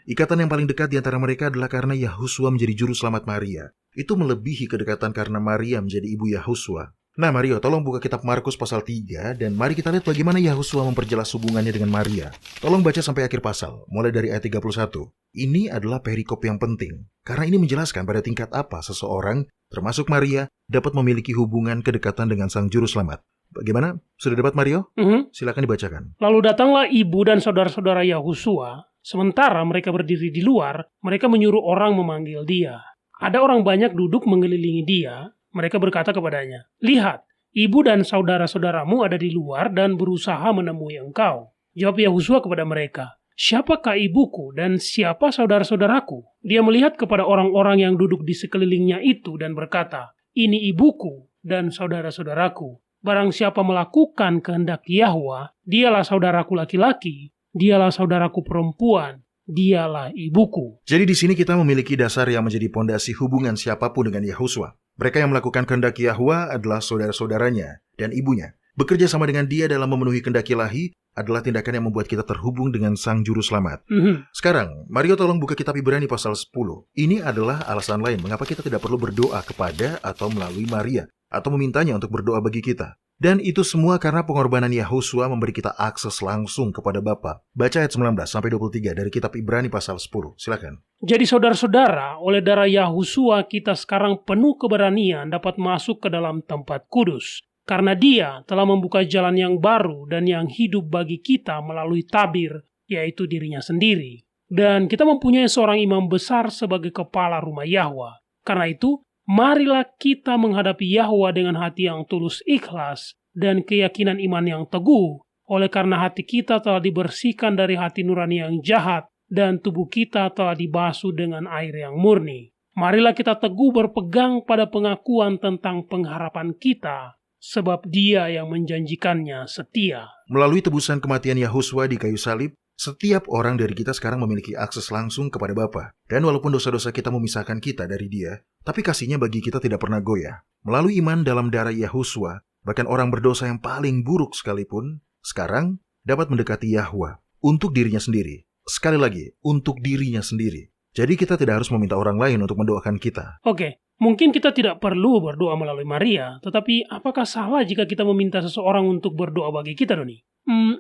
Ikatan yang paling dekat di antara mereka adalah karena Yahuswa menjadi juru selamat Maria. Itu melebihi kedekatan karena Maria menjadi ibu Yahuswa. Nah Mario, tolong buka kitab Markus pasal 3 dan mari kita lihat bagaimana Yahuswa memperjelas hubungannya dengan Maria. Tolong baca sampai akhir pasal, mulai dari ayat 31. Ini adalah perikop yang penting, karena ini menjelaskan pada tingkat apa seseorang, termasuk Maria, dapat memiliki hubungan kedekatan dengan Sang Juru Selamat. Bagaimana? Sudah dapat Mario? Silakan dibacakan. Lalu datanglah ibu dan saudara-saudara Yahuswa, sementara mereka berdiri di luar, mereka menyuruh orang memanggil dia. Ada orang banyak duduk mengelilingi dia. Mereka berkata kepadanya, "Lihat, ibu dan saudara-saudaramu ada di luar dan berusaha menemui engkau." Jawab Yahuswa kepada mereka, "Siapakah ibuku dan siapa saudara-saudaraku?" Dia melihat kepada orang-orang yang duduk di sekelilingnya itu dan berkata, "Ini ibuku dan saudara-saudaraku. Barang siapa melakukan kehendak Yahwa, dialah saudaraku laki-laki, dialah saudaraku perempuan, dialah ibuku." Jadi di sini kita memiliki dasar yang menjadi pondasi hubungan siapapun dengan Yahuswa. Mereka yang melakukan kehendak Yahwa adalah saudara-saudaranya dan ibunya. Bekerja sama dengan dia dalam memenuhi kehendak Ilahi adalah tindakan yang membuat kita terhubung dengan Sang Juru Selamat. Sekarang, Mario tolong buka kitab Ibrani pasal 10. Ini adalah alasan lain mengapa kita tidak perlu berdoa kepada atau melalui Maria, atau memintanya untuk berdoa bagi kita. Dan itu semua karena pengorbanan Yahuswa memberi kita akses langsung kepada Bapa. Baca ayat 19-23 dari kitab Ibrani pasal 10. Silakan. Jadi saudara-saudara, oleh darah Yahuswa kita sekarang penuh keberanian dapat masuk ke dalam tempat kudus. Karena dia telah membuka jalan yang baru dan yang hidup bagi kita melalui tabir, yaitu dirinya sendiri. Dan kita mempunyai seorang imam besar sebagai kepala rumah Yahwa. Karena itu, marilah kita menghadapi Yahwa dengan hati yang tulus ikhlas dan keyakinan iman yang teguh, oleh karena hati kita telah dibersihkan dari hati nurani yang jahat dan tubuh kita telah dibasuh dengan air yang murni. Marilah kita teguh berpegang pada pengakuan tentang pengharapan kita, sebab Dia yang menjanjikannya setia. Melalui tebusan kematian Yahuswa di kayu salib, setiap orang dari kita sekarang memiliki akses langsung kepada Bapa. Dan walaupun dosa-dosa kita memisahkan kita dari Dia, tapi kasih-Nya bagi kita tidak pernah goyah. Melalui iman dalam darah Yahuswa, bahkan orang berdosa yang paling buruk sekalipun, sekarang dapat mendekati Yahwa untuk dirinya sendiri. Sekali lagi, untuk dirinya sendiri. Jadi kita tidak harus meminta orang lain untuk mendoakan kita. Oke, mungkin kita tidak perlu berdoa melalui Maria, tetapi apakah salah jika kita meminta seseorang untuk berdoa bagi kita, Doni?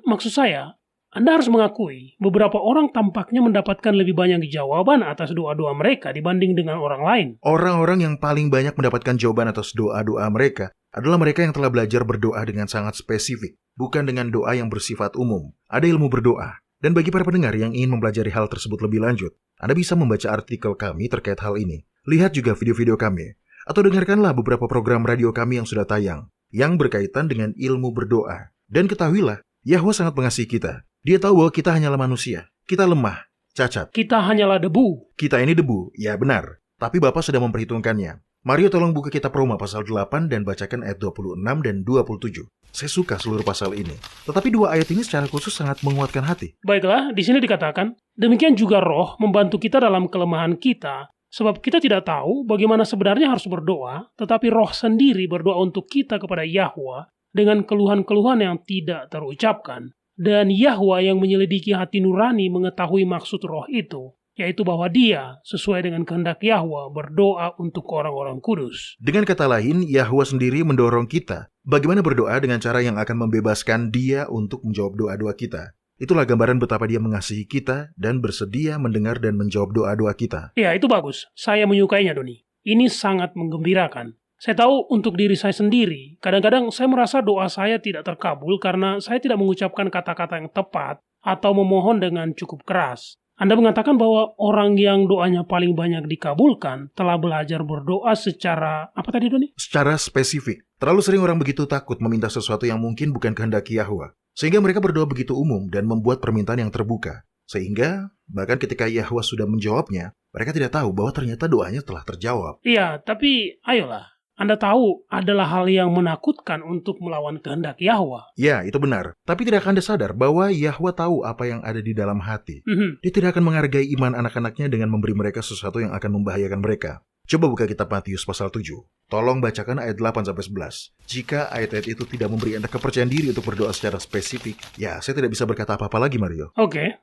Maksud saya, Anda harus mengakui, beberapa orang tampaknya mendapatkan lebih banyak jawaban atas doa-doa mereka dibanding dengan orang lain. Orang-orang yang paling banyak mendapatkan jawaban atas doa-doa mereka adalah mereka yang telah belajar berdoa dengan sangat spesifik, bukan dengan doa yang bersifat umum. Ada ilmu berdoa. Dan bagi para pendengar yang ingin mempelajari hal tersebut lebih lanjut, Anda bisa membaca artikel kami terkait hal ini. Lihat juga video-video kami, atau dengarkanlah beberapa program radio kami yang sudah tayang, yang berkaitan dengan ilmu berdoa. Dan ketahuilah, Yahwa sangat mengasihi kita. Dia tahu bahwa kita hanyalah manusia. Kita lemah, cacat. Kita hanyalah debu. Kita ini debu, ya benar. Tapi Bapa sudah memperhitungkannya. Mario tolong buka kitab Roma pasal 8 dan bacakan ayat 26 dan 27. Saya suka seluruh pasal ini. Tetapi 2 ayat ini secara khusus sangat menguatkan hati. Baiklah, di sini dikatakan, demikian juga Roh membantu kita dalam kelemahan kita, Sebab kita tidak tahu bagaimana sebenarnya harus berdoa, tetapi Roh sendiri berdoa untuk kita kepada Yahwa dengan keluhan-keluhan yang tidak terucapkan. Dan Yahwa yang menyelidiki hati nurani mengetahui maksud Roh itu, yaitu bahwa Dia, sesuai dengan kehendak Yahwa, berdoa untuk orang-orang kudus. Dengan kata lain, Yahwa sendiri mendorong kita bagaimana berdoa dengan cara yang akan membebaskan Dia untuk menjawab doa-doa kita. Itulah gambaran betapa Dia mengasihi kita dan bersedia mendengar dan menjawab doa-doa kita. Ya, itu bagus. Saya menyukainya, Doni. Ini sangat menggembirakan. Saya tahu untuk diri saya sendiri, kadang-kadang saya merasa doa saya tidak terkabul karena saya tidak mengucapkan kata-kata yang tepat atau memohon dengan cukup keras. Anda mengatakan bahwa orang yang doanya paling banyak dikabulkan telah belajar berdoa secara, apa tadi, Doni? Secara spesifik. Terlalu sering orang begitu takut meminta sesuatu yang mungkin bukan kehendak Yahwa. Sehingga mereka berdoa begitu umum dan membuat permintaan yang terbuka. Sehingga, bahkan ketika Yahwa sudah menjawabnya, mereka tidak tahu bahwa ternyata doanya telah terjawab. Iya, tapi ayolah. Anda tahu adalah hal yang menakutkan untuk melawan kehendak Yahwa. Ya, itu benar. Tapi tidakkah Anda sadar bahwa Yahwa tahu apa yang ada di dalam hati? Dia tidak akan menghargai iman anak-anaknya dengan memberi mereka sesuatu yang akan membahayakan mereka. Coba buka kitab Matius pasal 7. Tolong bacakan ayat 8-11. Jika ayat-ayat itu tidak memberi Anda kepercayaan diri untuk berdoa secara spesifik, ya saya tidak bisa berkata apa-apa lagi, Mario. Oke.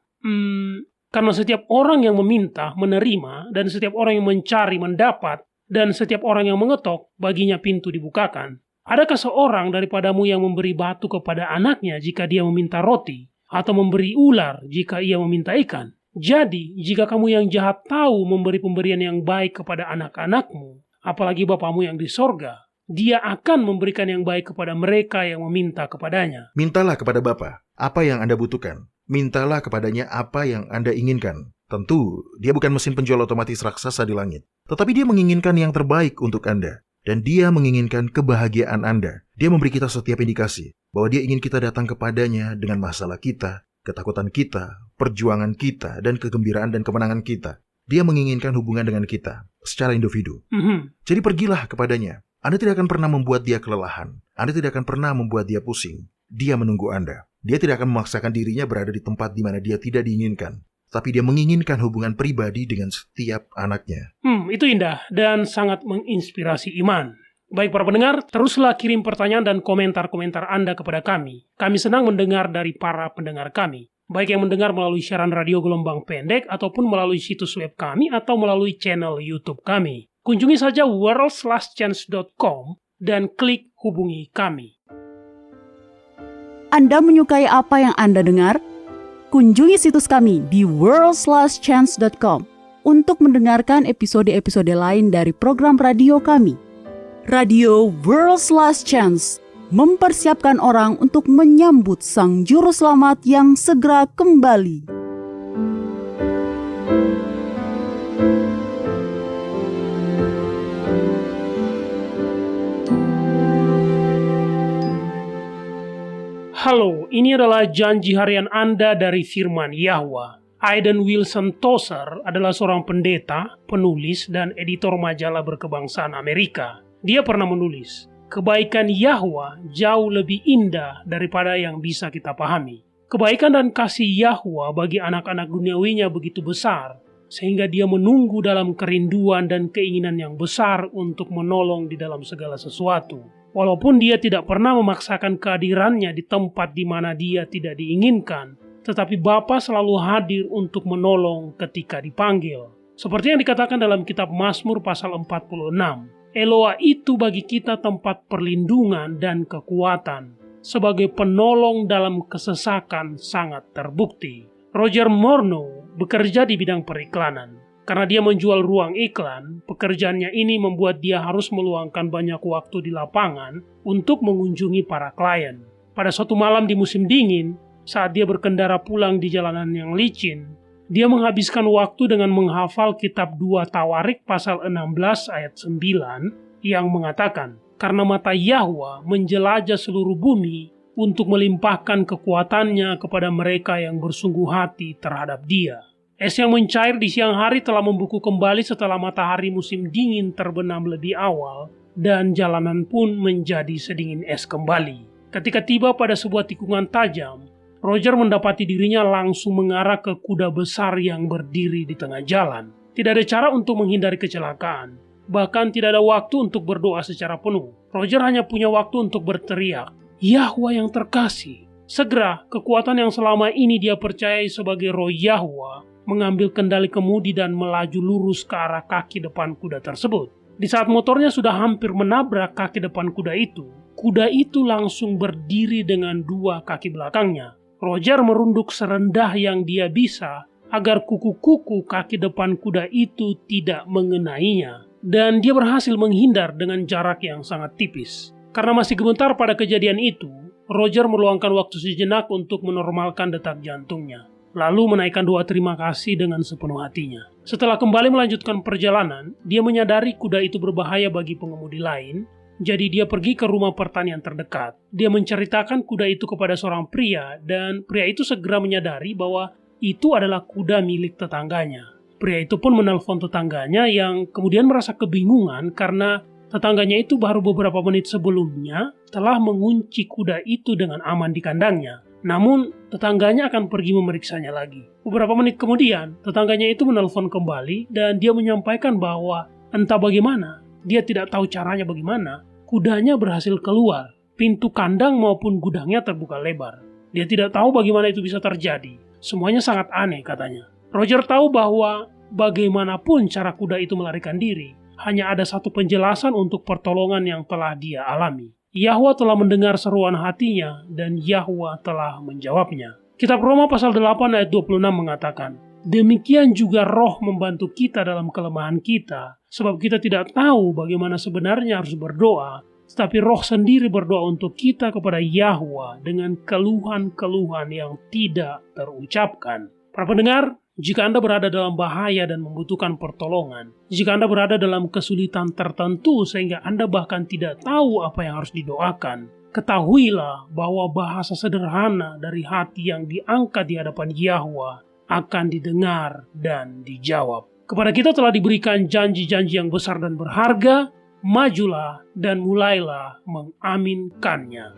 Karena setiap orang yang meminta, menerima, dan setiap orang yang mencari, mendapat, dan setiap orang yang mengetok, baginya pintu dibukakan. Adakah seorang daripadamu yang memberi batu kepada anaknya jika dia meminta roti, atau memberi ular jika ia meminta ikan? Jadi, jika kamu yang jahat tahu memberi pemberian yang baik kepada anak-anakmu, apalagi Bapamu yang di sorga, Dia akan memberikan yang baik kepada mereka yang meminta kepadanya. Mintalah kepada Bapa apa yang Anda butuhkan. Mintalah kepadanya apa yang Anda inginkan. Tentu, Dia bukan mesin penjual otomatis raksasa di langit. Tetapi Dia menginginkan yang terbaik untuk Anda. Dan Dia menginginkan kebahagiaan Anda. Dia memberi kita setiap indikasi bahwa Dia ingin kita datang kepadanya dengan masalah kita, ketakutan kita, perjuangan kita, dan kegembiraan dan kemenangan kita. Dia menginginkan hubungan dengan kita secara individu. Jadi pergilah kepadanya. Anda tidak akan pernah membuat dia kelelahan. Anda tidak akan pernah membuat dia pusing. Dia menunggu Anda. Dia tidak akan memaksakan dirinya berada di tempat di mana dia tidak diinginkan. Tapi dia menginginkan hubungan pribadi dengan setiap anaknya. Itu indah dan sangat menginspirasi iman. Baik para pendengar, teruslah kirim pertanyaan dan komentar-komentar Anda kepada kami. Kami senang mendengar dari para pendengar kami. Baik yang mendengar melalui siaran radio gelombang pendek ataupun melalui situs web kami atau melalui channel YouTube kami. Kunjungi saja worldslastchance.com dan klik hubungi kami. Anda menyukai apa yang Anda dengar? Kunjungi situs kami di worldslastchance.com untuk mendengarkan episode-episode lain dari program radio kami. Radio World's Last Chance mempersiapkan orang untuk menyambut Sang Juru Selamat yang segera kembali. Halo, ini adalah janji harian Anda dari firman Yahwa. Aiden Wilson Tozer adalah seorang pendeta, penulis, dan editor majalah berkebangsaan Amerika. Dia pernah menulis, kebaikan Yahwa jauh lebih indah daripada yang bisa kita pahami. Kebaikan dan kasih Yahwa bagi anak-anak duniawinya begitu besar, sehingga dia menunggu dalam kerinduan dan keinginan yang besar untuk menolong di dalam segala sesuatu. Walaupun dia tidak pernah memaksakan kehadirannya di tempat di mana dia tidak diinginkan, tetapi Bapa selalu hadir untuk menolong ketika dipanggil. Seperti yang dikatakan dalam kitab Mazmur pasal 46, Eloa itu bagi kita tempat perlindungan dan kekuatan. Sebagai penolong dalam kesesakan sangat terbukti. Roger Morneau bekerja di bidang periklanan. Karena dia menjual ruang iklan, pekerjaannya ini membuat dia harus meluangkan banyak waktu di lapangan untuk mengunjungi para klien. Pada suatu malam di musim dingin, saat dia berkendara pulang di jalanan yang licin, dia menghabiskan waktu dengan menghafal kitab 2 Tawarik pasal 16 ayat 9 yang mengatakan, karena mata Yahwa menjelajah seluruh bumi untuk melimpahkan kekuatannya kepada mereka yang bersungguh hati terhadap dia. Es yang mencair di siang hari telah membeku kembali setelah matahari musim dingin terbenam lebih awal dan jalanan pun menjadi sedingin es kembali. Ketika tiba pada sebuah tikungan tajam, Roger mendapati dirinya langsung mengarah ke kuda besar yang berdiri di tengah jalan. Tidak ada cara untuk menghindari kecelakaan. Bahkan tidak ada waktu untuk berdoa secara penuh. Roger hanya punya waktu untuk berteriak, Yahwa yang terkasih. Segera, kekuatan yang selama ini dia percayai sebagai roh Yahwa mengambil kendali kemudi dan melaju lurus ke arah kaki depan kuda tersebut. Di saat motornya sudah hampir menabrak kaki depan kuda itu langsung berdiri dengan dua kaki belakangnya. Roger merunduk serendah yang dia bisa agar kuku-kuku kaki depan kuda itu tidak mengenainya. Dan dia berhasil menghindar dengan jarak yang sangat tipis. Karena masih gemetar pada kejadian itu, Roger meluangkan waktu sejenak untuk menormalkan detak jantungnya. Lalu menaikkan doa terima kasih dengan sepenuh hatinya. Setelah kembali melanjutkan perjalanan, dia menyadari kuda itu berbahaya bagi pengemudi lain. Jadi dia pergi ke rumah pertanian terdekat. Dia menceritakan kuda itu kepada seorang pria, dan pria itu segera menyadari bahwa itu adalah kuda milik tetangganya. Pria itu pun menelpon tetangganya yang kemudian merasa kebingungan karena tetangganya itu baru beberapa menit sebelumnya telah mengunci kuda itu dengan aman di kandangnya. Namun, tetangganya akan pergi memeriksanya lagi. Beberapa menit kemudian, tetangganya itu menelpon kembali dan dia menyampaikan bahwa entah bagaimana, dia tidak tahu caranya bagaimana, kudanya berhasil keluar. Pintu kandang maupun gudangnya terbuka lebar. Dia tidak tahu bagaimana itu bisa terjadi. Semuanya sangat aneh katanya. Roger tahu bahwa bagaimanapun cara kuda itu melarikan diri, hanya ada satu penjelasan untuk pertolongan yang telah dia alami. Yahwa telah mendengar seruan hatinya dan Yahwa telah menjawabnya. Kitab Roma pasal 8 ayat 26 mengatakan, demikian juga roh membantu kita dalam kelemahan kita, sebab kita tidak tahu bagaimana sebenarnya harus berdoa, tetapi roh sendiri berdoa untuk kita kepada Yahwa dengan keluhan-keluhan yang tidak terucapkan. Para pendengar, jika Anda berada dalam bahaya dan membutuhkan pertolongan, jika Anda berada dalam kesulitan tertentu sehingga Anda bahkan tidak tahu apa yang harus didoakan, ketahuilah bahwa bahasa sederhana dari hati yang diangkat di hadapan Yahwa akan didengar dan dijawab. Kepada kita telah diberikan janji-janji yang besar dan berharga. Majulah dan mulailah mengaminkannya.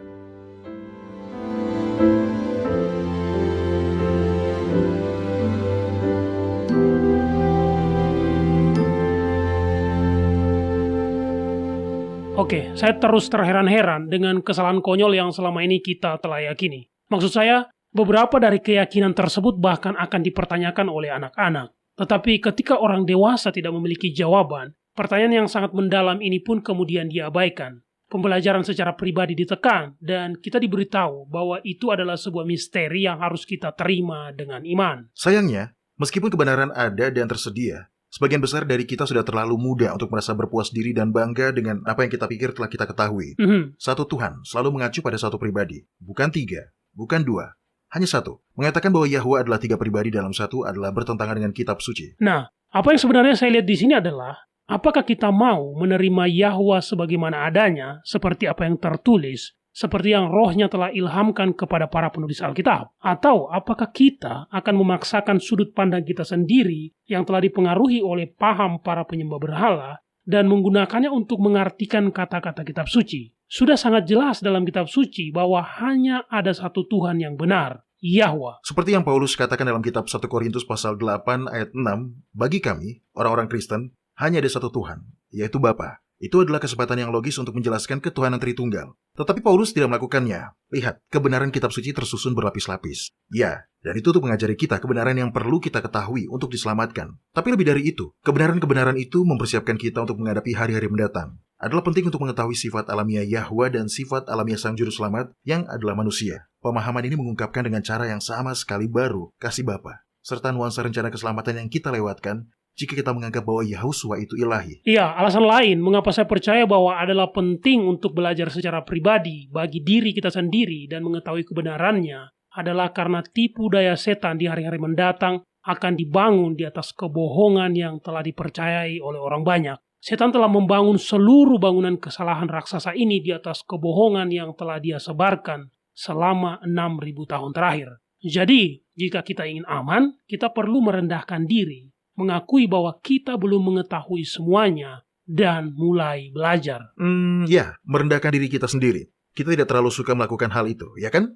Oke, saya terus terheran-heran dengan kesalahan konyol yang selama ini kita telah yakini. Maksud saya, beberapa dari keyakinan tersebut bahkan akan dipertanyakan oleh anak-anak. Tetapi ketika orang dewasa tidak memiliki jawaban, pertanyaan yang sangat mendalam ini pun kemudian diabaikan. Pembelajaran secara pribadi ditekan, dan kita diberitahu bahwa itu adalah sebuah misteri yang harus kita terima dengan iman. Sayangnya, meskipun kebenaran ada dan tersedia, sebagian besar dari kita sudah terlalu muda untuk merasa berpuas diri dan bangga dengan apa yang kita pikir telah kita ketahui. Satu Tuhan selalu mengacu pada satu pribadi, bukan tiga, bukan dua, hanya satu. Mengatakan bahwa Yahwa adalah tiga pribadi dalam satu adalah bertentangan dengan kitab suci. Nah, apa yang sebenarnya saya lihat di sini adalah, apakah kita mau menerima Yahwa sebagaimana adanya, seperti apa yang tertulis, seperti yang rohnya telah ilhamkan kepada para penulis Alkitab? Atau apakah kita akan memaksakan sudut pandang kita sendiri yang telah dipengaruhi oleh paham para penyembah berhala dan menggunakannya untuk mengartikan kata-kata kitab suci? Sudah sangat jelas dalam kitab suci bahwa hanya ada satu Tuhan yang benar, Yahwa. Seperti yang Paulus katakan dalam kitab 1 Korintus pasal 8 ayat 6, bagi kami, orang-orang Kristen, hanya ada satu Tuhan, yaitu Bapa. Itu adalah kesempatan yang logis untuk menjelaskan ketuhanan Tritunggal. Tetapi Paulus tidak melakukannya. Lihat, kebenaran kitab suci tersusun berlapis-lapis. Ya, dan itu untuk mengajari kita kebenaran yang perlu kita ketahui untuk diselamatkan. Tapi lebih dari itu, kebenaran-kebenaran itu mempersiapkan kita untuk menghadapi hari-hari mendatang. Adalah penting untuk mengetahui sifat alamiah Yahwa dan sifat alamiah Sang Juru Selamat yang adalah manusia. Pemahaman ini mengungkapkan dengan cara yang sama sekali baru kasih Bapa, serta nuansa rencana keselamatan yang kita lewatkan jika kita menganggap bahwa Yahushua itu ilahi. Iya, alasan lain mengapa saya percaya bahwa adalah penting untuk belajar secara pribadi bagi diri kita sendiri dan mengetahui kebenarannya adalah karena tipu daya setan di hari-hari mendatang akan dibangun di atas kebohongan yang telah dipercayai oleh orang banyak. Setan telah membangun seluruh bangunan kesalahan raksasa ini di atas kebohongan yang telah dia sebarkan selama 6.000 tahun terakhir. Jadi, jika kita ingin aman, kita perlu merendahkan diri, mengakui bahwa kita belum mengetahui semuanya, dan mulai belajar. Merendahkan diri kita sendiri. Kita tidak terlalu suka melakukan hal itu, ya kan?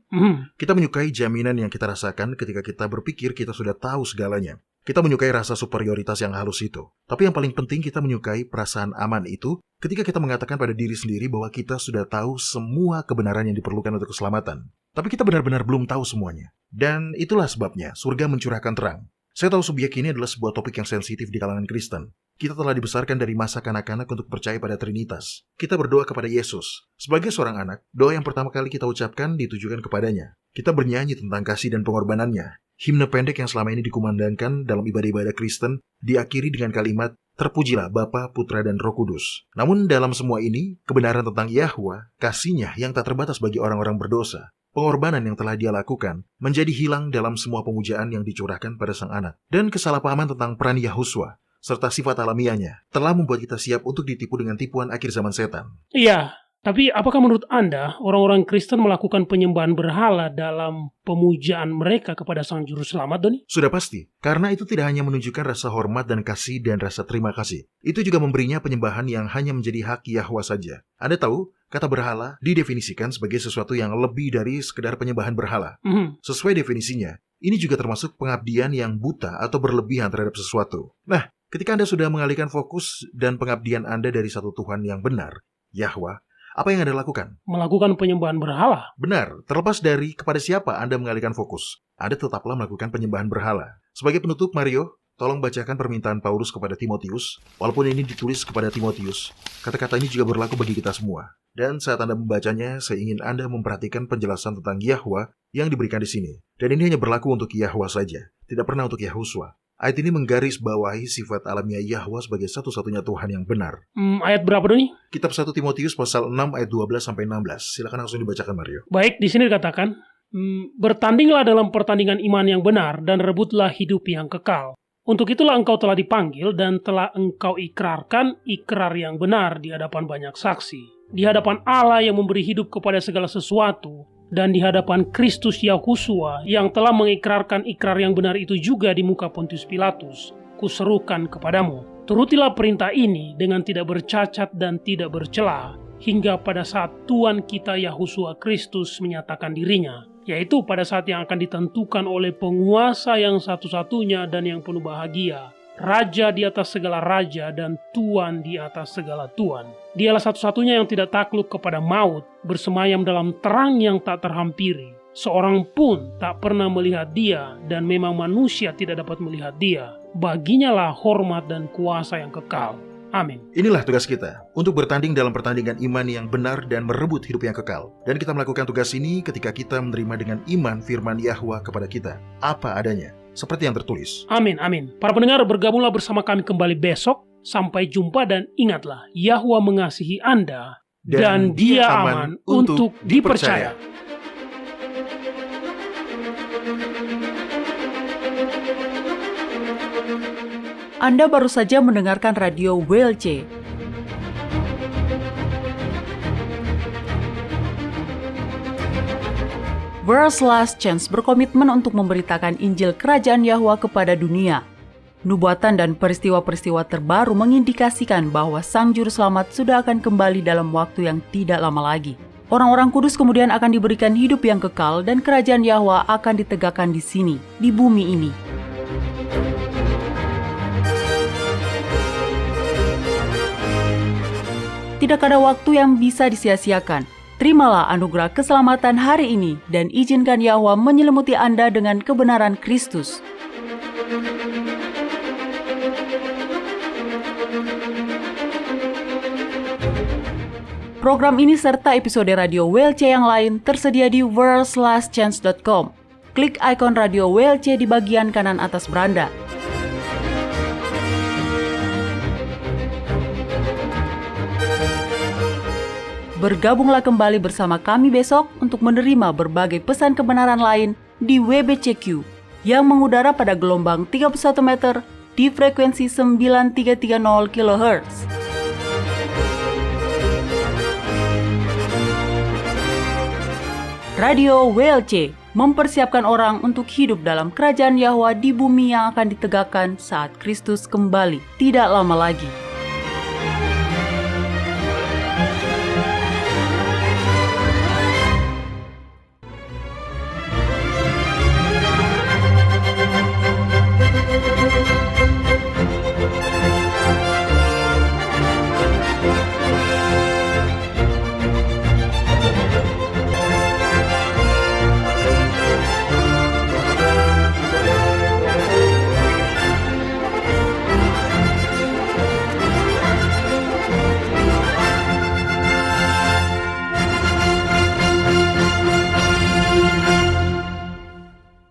Kita menyukai jaminan yang kita rasakan ketika kita berpikir kita sudah tahu segalanya. Kita menyukai rasa superioritas yang halus itu. Tapi yang paling penting kita menyukai perasaan aman itu ketika kita mengatakan pada diri sendiri bahwa kita sudah tahu semua kebenaran yang diperlukan untuk keselamatan. Tapi kita benar-benar belum tahu semuanya. Dan itulah sebabnya surga mencurahkan terang. Saya tahu subjek ini adalah sebuah topik yang sensitif di kalangan Kristen. Kita telah dibesarkan dari masa kanak-kanak untuk percaya pada Trinitas. Kita berdoa kepada Yesus. Sebagai seorang anak, doa yang pertama kali kita ucapkan ditujukan kepadanya. Kita bernyanyi tentang kasih dan pengorbanannya. Himne pendek yang selama ini dikumandangkan dalam ibadah-ibadah Kristen diakhiri dengan kalimat, "Terpujilah Bapa, Putra, dan Roh Kudus." Namun dalam semua ini, kebenaran tentang Yahwa, kasih-Nya yang tak terbatas bagi orang-orang berdosa, pengorbanan yang telah Dia lakukan, menjadi hilang dalam semua pemujaan yang dicurahkan pada Sang Anak. Dan kesalahpahaman tentang peran Yahuswa, serta sifat alamiahnya, telah membuat kita siap untuk ditipu dengan tipuan akhir zaman setan. Iya. Tapi apakah menurut Anda, orang-orang Kristen melakukan penyembahan berhala dalam pemujaan mereka kepada Sang Juru Selamat, Doni? Sudah pasti, karena itu tidak hanya menunjukkan rasa hormat dan kasih dan rasa terima kasih. Itu juga memberinya penyembahan yang hanya menjadi hak Yahwa saja. Anda tahu, kata berhala didefinisikan sebagai sesuatu yang lebih dari sekedar penyembahan berhala. Sesuai definisinya, ini juga termasuk pengabdian yang buta atau berlebihan terhadap sesuatu. Nah, ketika Anda sudah mengalihkan fokus dan pengabdian Anda dari satu Tuhan yang benar, Yahwa, apa yang Anda lakukan? Melakukan penyembahan berhala. Benar, terlepas dari kepada siapa Anda mengalihkan fokus, Anda tetaplah melakukan penyembahan berhala. Sebagai penutup, Mario, tolong bacakan permintaan Paulus kepada Timotius. Walaupun ini ditulis kepada Timotius, kata-kata ini juga berlaku bagi kita semua. Dan saat Anda membacanya, saya ingin Anda memperhatikan penjelasan tentang Yahwa yang diberikan di sini. Dan ini hanya berlaku untuk Yahwa saja, tidak pernah untuk Yahuswa. Ayat ini menggarisbawahi sifat alamiah Yahwa sebagai satu-satunya Tuhan yang benar. Ayat berapa, Doni? Kitab 1 Timotius pasal 6 ayat 12-16. Silakan langsung dibacakan, Mario. Baik, di sini dikatakan, bertandinglah dalam pertandingan iman yang benar dan rebutlah hidup yang kekal. Untuk itulah engkau telah dipanggil dan telah engkau ikrarkan ikrar yang benar di hadapan banyak saksi. Di hadapan Allah yang memberi hidup kepada segala sesuatu, dan di hadapan Kristus Yahusua yang telah mengikrarkan ikrar yang benar itu juga di muka Pontius Pilatus, kuserukan kepadamu, turutilah perintah ini dengan tidak bercacat dan tidak bercela, hingga pada saat Tuhan kita Yahusua Kristus menyatakan dirinya, yaitu pada saat yang akan ditentukan oleh penguasa yang satu-satunya dan yang penuh bahagia, Raja di atas segala raja dan Tuan di atas segala tuan. Dialah satu-satunya yang tidak takluk kepada maut, bersemayam dalam terang yang tak terhampiri. Seorang pun tak pernah melihat Dia, dan memang manusia tidak dapat melihat Dia. Baginya lah hormat dan kuasa yang kekal. Amin. Inilah tugas kita, untuk bertanding dalam pertandingan iman yang benar dan merebut hidup yang kekal. Dan kita melakukan tugas ini ketika kita menerima dengan iman firman Yahwa kepada kita, apa adanya, seperti yang tertulis. Amin, amin. Para pendengar, bergabunglah bersama kami kembali besok. Sampai jumpa dan ingatlah, Yahwa mengasihi Anda dan Dia aman untuk dipercaya. Anda baru saja mendengarkan radio WLC. World's Last Chance berkomitmen untuk memberitakan Injil Kerajaan Yahwa kepada dunia. Nubuatan dan peristiwa-peristiwa terbaru mengindikasikan bahwa Sang Juru Selamat sudah akan kembali dalam waktu yang tidak lama lagi. Orang-orang kudus kemudian akan diberikan hidup yang kekal dan Kerajaan Yahwa akan ditegakkan di sini, di bumi ini. Tidak ada waktu yang bisa disia-siakan. Terimalah anugerah keselamatan hari ini dan izinkan Yahwa menyelimuti Anda dengan kebenaran Kristus. Program ini serta episode radio WLC yang lain tersedia di worldslastchance.com. Klik ikon radio WLC di bagian kanan atas beranda. Bergabunglah kembali bersama kami besok untuk menerima berbagai pesan kebenaran lain di WBCQ yang mengudara pada gelombang 31 meter di frekuensi 9330 kHz. Radio WLC mempersiapkan orang untuk hidup dalam kerajaan Yahwa di bumi yang akan ditegakkan saat Kristus kembali tidak lama lagi.